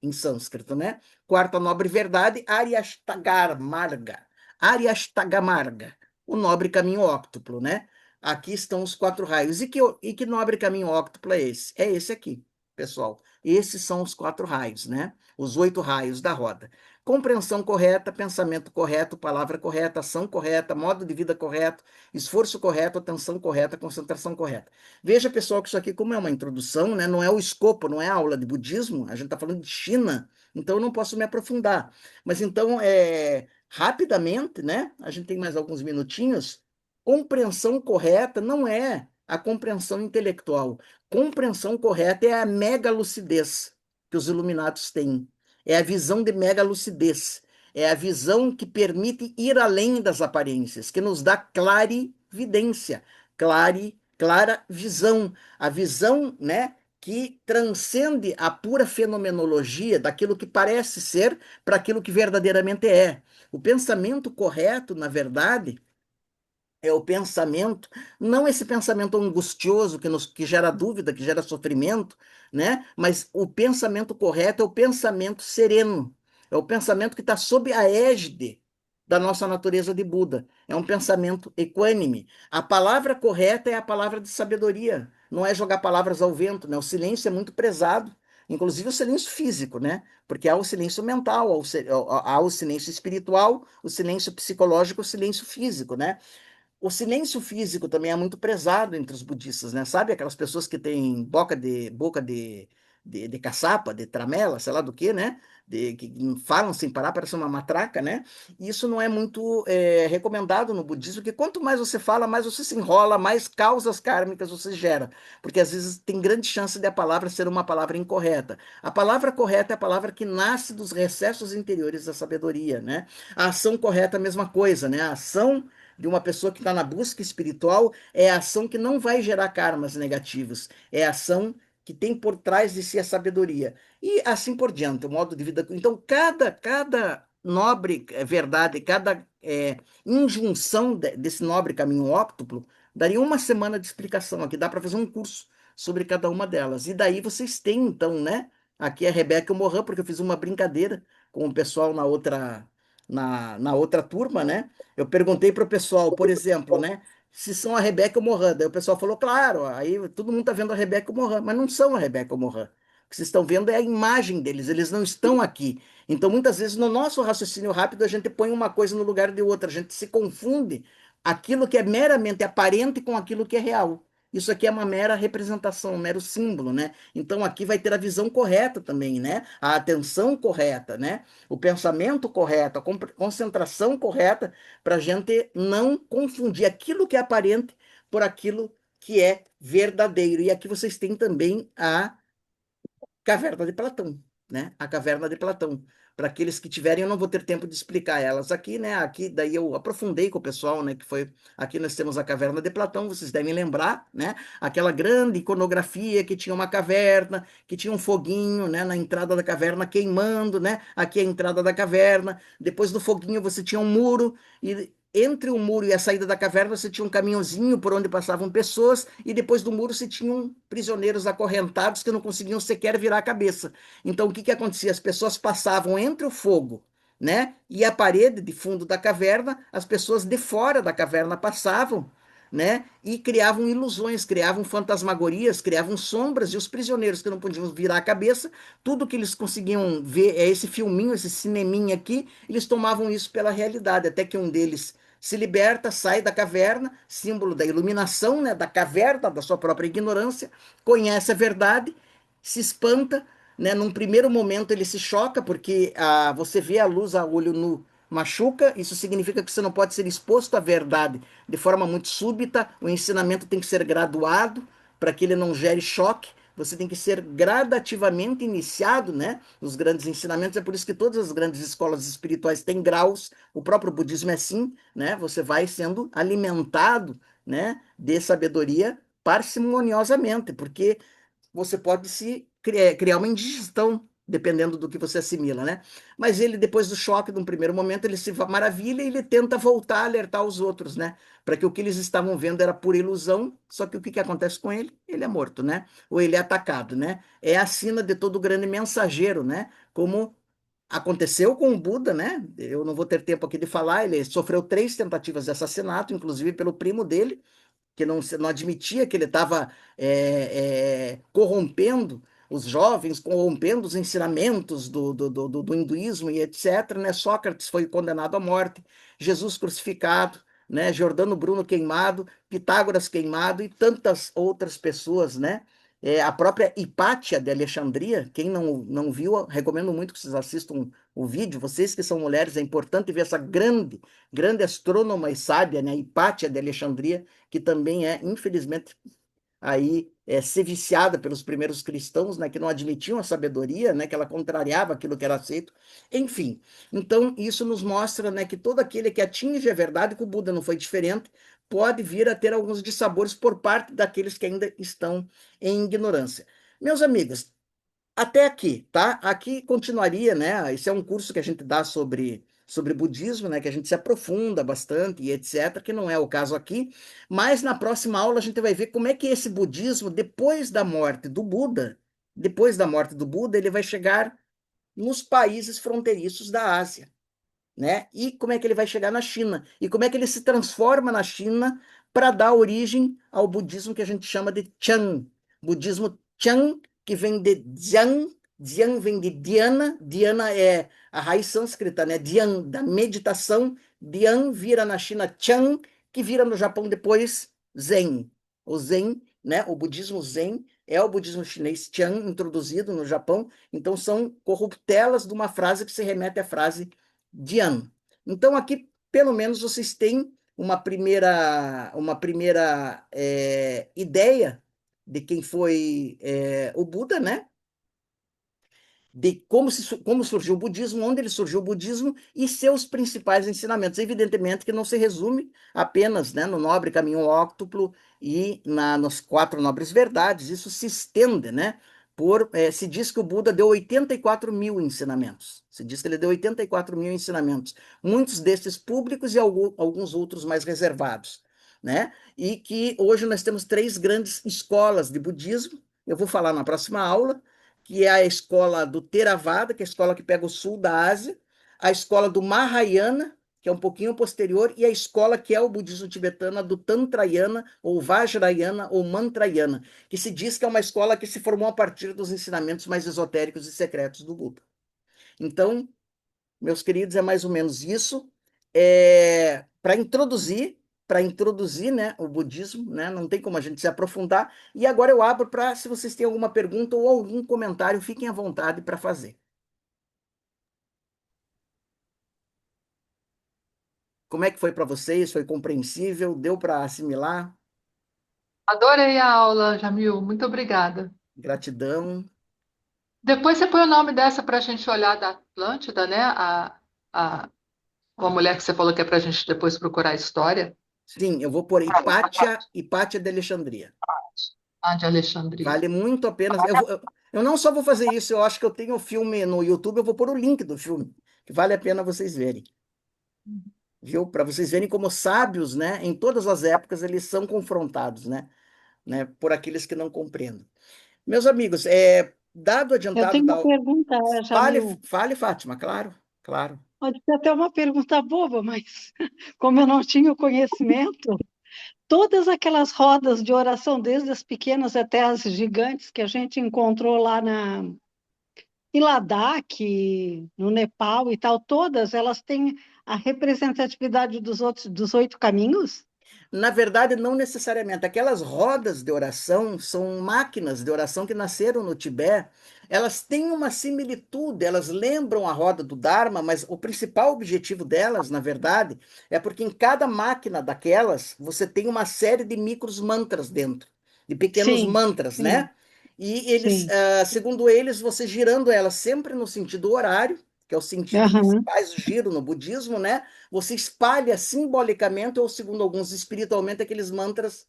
em sânscrito, né? Quarta nobre verdade, Aryashtamarga. Aryashtamarga, o nobre caminho óctuplo, né? Aqui estão os quatro raios. E que nobre caminho óctuplo é esse? É esse aqui, pessoal. Esses são os quatro raios, né? Os 8 raios da roda. Compreensão correta, pensamento correto, palavra correta, ação correta, modo de vida correto, esforço correto, atenção correta, concentração correta. Veja, pessoal, que isso aqui, como é uma introdução, né, não é o escopo, não é a aula de budismo, a gente está falando de China, então eu não posso me aprofundar. Mas então, rapidamente, né, a gente tem mais alguns minutinhos, compreensão correta não é a compreensão intelectual. Compreensão correta é a mega lucidez que os iluminados têm. É a visão de mega lucidez. É a visão que permite ir além das aparências, que nos dá clarividência, clara visão, a visão, né, que transcende a pura fenomenologia daquilo que parece ser para aquilo que verdadeiramente é. O pensamento correto, na verdade, é o pensamento, não esse pensamento angustioso que gera dúvida, que gera sofrimento, né? Mas o pensamento correto é o pensamento sereno, é o pensamento que está sob a égide da nossa natureza de Buda. É um pensamento equânime. A palavra correta é a palavra de sabedoria, não é jogar palavras ao vento, né? O silêncio é muito prezado, inclusive o silêncio físico, né? Porque há o silêncio mental, há o silêncio espiritual, o silêncio psicológico, o silêncio físico, né? O silêncio físico também é muito prezado entre os budistas, né? Sabe aquelas pessoas que têm boca de caçapa, de tramela, sei lá do que, né? Que falam sem parar, parece uma matraca, né? E isso não é muito recomendado no budismo, porque quanto mais você fala, mais você se enrola, mais causas kármicas você gera. Porque às vezes tem grande chance de a palavra ser uma palavra incorreta. A palavra correta é a palavra que nasce dos recessos interiores da sabedoria, né? A ação correta é a mesma coisa, né? A ação de uma pessoa que está na busca espiritual é a ação que não vai gerar karmas negativos, é a ação que tem por trás de si a sabedoria. E assim por diante, o modo de vida. Então, cada nobre verdade, cada injunção desse nobre caminho óctuplo, daria uma semana de explicação aqui, dá para fazer um curso sobre cada uma delas. E daí vocês têm, então, né? Aqui é a Rebeca e o Mohan, porque eu fiz uma brincadeira com o pessoal na outra turma, né? Eu perguntei para o pessoal, por exemplo, né? Se são a Rebeca ou o Mohan. Daí o pessoal falou, claro, aí todo mundo está vendo a Rebeca e o Mohan, mas não são a Rebeca ou o Mohan. O que vocês estão vendo é a imagem deles, eles não estão aqui. Então, muitas vezes, no nosso raciocínio rápido, a gente põe uma coisa no lugar de outra, a gente se confunde aquilo que é meramente aparente com aquilo que é real. Isso aqui é uma mera representação, um mero símbolo, né? Então aqui vai ter a visão correta também, né? A atenção correta, né? O pensamento correto, a concentração correta, para a gente não confundir aquilo que é aparente por aquilo que é verdadeiro. E aqui vocês têm também a Caverna de Platão, né? A caverna de Platão. Para aqueles que tiverem, eu não vou ter tempo de explicar elas aqui, né? Aqui daí eu aprofundei com o pessoal, né? Que foi aqui nós temos a caverna de Platão, vocês devem lembrar, né? Aquela grande iconografia que tinha uma caverna, que tinha um foguinho, né? Na entrada da caverna queimando, né? Aqui é a entrada da caverna. Depois do foguinho você tinha um muro e entre o muro e a saída da caverna você tinha um caminhozinho por onde passavam pessoas e depois do muro se tinham prisioneiros acorrentados que não conseguiam sequer virar a cabeça. Então, o que que acontecia? As pessoas passavam entre o fogo, né, e a parede de fundo da caverna, as pessoas de fora da caverna passavam, né, e criavam ilusões, criavam fantasmagorias, criavam sombras, e os prisioneiros que não podiam virar a cabeça, tudo que eles conseguiam ver é esse filminho, esse cineminha aqui, eles tomavam isso pela realidade, até que um deles se liberta, sai da caverna, símbolo da iluminação, né, da caverna, da sua própria ignorância, conhece a verdade, se espanta, né? Num primeiro momento ele se choca porque você vê a luz a olho nu machuca, isso significa que você não pode ser exposto à verdade de forma muito súbita, o ensinamento tem que ser graduado para que ele não gere choque, você tem que ser gradativamente iniciado, né, nos grandes ensinamentos, é por isso que todas as grandes escolas espirituais têm graus, o próprio budismo é assim, né, você vai sendo alimentado, né, de sabedoria parcimoniosamente, porque você pode se criar uma indigestão, dependendo do que você assimila, né? Mas ele, depois do choque, de um primeiro momento, ele se maravilha e ele tenta voltar a alertar os outros, né? Para que o que eles estavam vendo era pura ilusão, só que o que que acontece com ele? Ele é morto, né? Ou ele é atacado, né? É a sina de todo grande mensageiro, né? Como aconteceu com o Buda, né? Eu não vou ter tempo aqui de falar, ele sofreu 3 tentativas de assassinato, inclusive pelo primo dele, que não admitia que ele estava corrompendo os jovens, corrompendo os ensinamentos do hinduísmo e etc., né? Sócrates foi condenado à morte, Jesus crucificado, né? Giordano Bruno queimado, Pitágoras queimado e tantas outras pessoas, né? A própria Hipátia de Alexandria, quem não viu, recomendo muito que vocês assistam o vídeo. Vocês que são mulheres, é importante ver essa grande astrônoma e sábia, né? Hipátia de Alexandria, que também infelizmente, ser viciada pelos primeiros cristãos, né, que não admitiam a sabedoria, né, que ela contrariava aquilo que era aceito. Enfim, então isso nos mostra, né, que todo aquele que atinge a verdade, que o Buda não foi diferente, pode vir a ter alguns dissabores por parte daqueles que ainda estão em ignorância. Meus amigos, até aqui, tá? Aqui continuaria, né? Esse é um curso que a gente dá sobre budismo, né? Que a gente se aprofunda bastante e etc., que não é o caso aqui. Mas na próxima aula a gente vai ver como é que esse budismo, depois da morte do Buda, ele vai chegar nos países fronteiriços da Ásia, né? E como é que ele vai chegar na China? E como é que ele se transforma na China para dar origem ao budismo que a gente chama de Chan. Budismo Chan, que vem de Dhyan, Dhyan vem de Dhyana, Dhyana é a raiz sânscrita, né? Dhyan, da meditação, Dhyan vira na China Chan, que vira no Japão depois Zen. O Zen, né? O budismo Zen é o budismo chinês Chan, introduzido no Japão, então são corruptelas de uma frase que se remete à frase Dian. Então, aqui, pelo menos, vocês têm uma primeira ideia de quem foi o Buda, né? De como surgiu o budismo, onde ele surgiu o budismo e seus principais ensinamentos. Evidentemente que não se resume apenas, né, no nobre caminho óctuplo e nas 4 nobres verdades, isso se estende, né? Se diz que o Buda deu 84 mil ensinamentos. Se diz que ele deu 84 mil ensinamentos, muitos desses públicos e alguns outros mais reservados, né? E que hoje nós temos 3 grandes escolas de budismo. Eu vou falar na próxima aula, que é a escola do Theravada, que é a escola que pega o sul da Ásia, a escola do Mahayana, que é um pouquinho posterior, e a escola que é o budismo tibetano, do Tantrayana, ou Vajrayana, ou Mantrayana, que se diz que é uma escola que se formou a partir dos ensinamentos mais esotéricos e secretos do Buda. Então, meus queridos, é mais ou menos isso. Para introduzir, né, o budismo, né, não tem como a gente se aprofundar. E agora eu abro para, se vocês têm alguma pergunta ou algum comentário, fiquem à vontade para fazer. Como é que foi para vocês? Foi compreensível? Deu para assimilar? Adorei a aula, Jamil. Muito obrigada. Gratidão. Depois você põe o nome dessa para a gente olhar da Atlântida, né? A, uma mulher que você falou que é para a gente depois procurar a história. Sim, eu vou por Hipátia de Alexandria. A de Alexandria. Vale muito a pena. Eu não só vou fazer isso, eu acho que eu tenho o filme no YouTube, eu vou pôr o link do filme, que vale a pena vocês verem, viu? Para vocês verem como sábios, né? Em todas as épocas eles são confrontados, né? Por aqueles que não compreendem. Meus amigos, dado o Eu adiantado tenho da. uma pergunta, Fale, Jamil. fale, Fátima, claro, claro. Pode ser até uma pergunta boba, mas como eu não tinha o conhecimento, todas aquelas rodas de oração, desde as pequenas até as gigantes que a gente encontrou lá em Ladakh, no Nepal e tal, todas elas têm a representatividade dos 8 caminhos? Na verdade, não necessariamente. Aquelas rodas de oração são máquinas de oração que nasceram no Tibete. Elas têm uma similitude, elas lembram a roda do Dharma, mas o principal objetivo delas, na verdade, é porque em cada máquina daquelas você tem uma série de micros mantras dentro, de pequenos Sim, mantras, sim, né? E eles, sim. segundo eles, você girando elas sempre no sentido horário, que é o sentido que se Aham, faz o giro no budismo, né? Você espalha simbolicamente, ou segundo alguns espiritualmente, aqueles mantras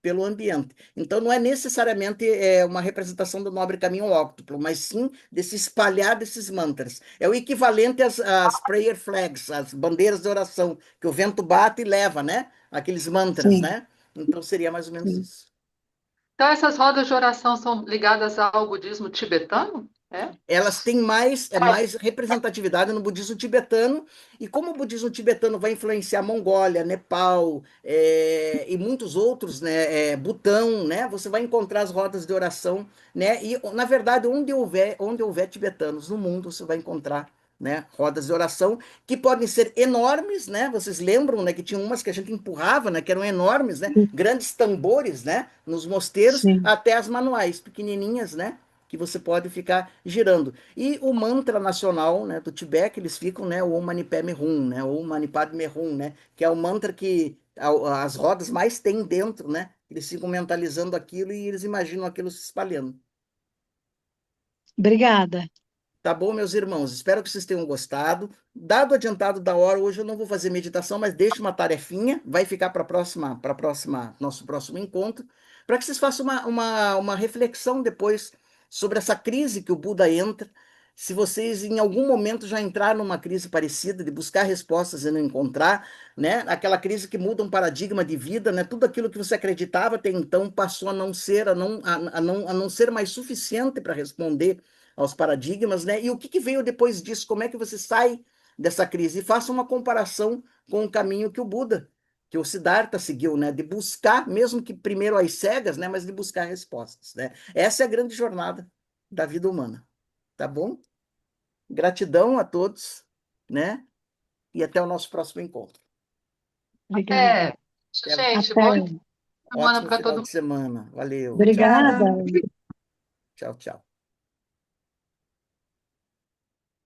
pelo ambiente. Então, não é necessariamente uma representação do nobre caminho óctuplo, mas sim desse espalhar desses mantras. É o equivalente às prayer flags, às bandeiras de oração, que o vento bate e leva, né? Aqueles mantras, sim, né? Então, seria mais ou menos sim. isso. Então, essas rodas de oração são ligadas ao budismo tibetano? É? Elas têm mais representatividade no budismo tibetano, e como o budismo tibetano vai influenciar Mongólia, Nepal, e muitos outros, né, Butão, né, você vai encontrar as rodas de oração, né, e na verdade onde houver tibetanos no mundo, você vai encontrar, né, rodas de oração que podem ser enormes, né, vocês lembram, né, que tinham umas que a gente empurrava, né, que eram enormes, né, grandes tambores, né, nos mosteiros, Sim. até as manuais, pequenininhas, né, que você pode ficar girando. E o mantra nacional, né, do Tibete, que eles ficam, né, o Om Mani Padme Hum, né, o Om Mani Padme Hum, né, que é o mantra que as rodas mais têm dentro, né? Eles ficam mentalizando aquilo e eles imaginam aquilo se espalhando. Obrigada. Tá bom, meus irmãos? Espero que vocês tenham gostado. Dado o adiantado da hora, hoje eu não vou fazer meditação, mas deixo uma tarefinha, vai ficar nosso próximo encontro, para que vocês façam uma reflexão depois sobre essa crise que o Buda entra. Se vocês em algum momento já entraram numa crise parecida, de buscar respostas e não encontrar, né? Aquela crise que muda um paradigma de vida, né? Tudo aquilo que você acreditava até então passou a não ser, a não ser mais suficiente para responder aos paradigmas, né? E o que veio depois disso? Como é que você sai dessa crise? E faça uma comparação com o caminho que o Buda, que o Siddhartha seguiu, né? De buscar, mesmo que primeiro às cegas, né? Mas de buscar respostas, né? Essa é a grande jornada da vida humana, tá bom? Gratidão a todos, né? E até o nosso próximo encontro. Obrigada. É, Até gente, Até. bom semana ótimo para final todo de semana. Valeu. Tchau, Obrigada. mundo. tchau, tchau.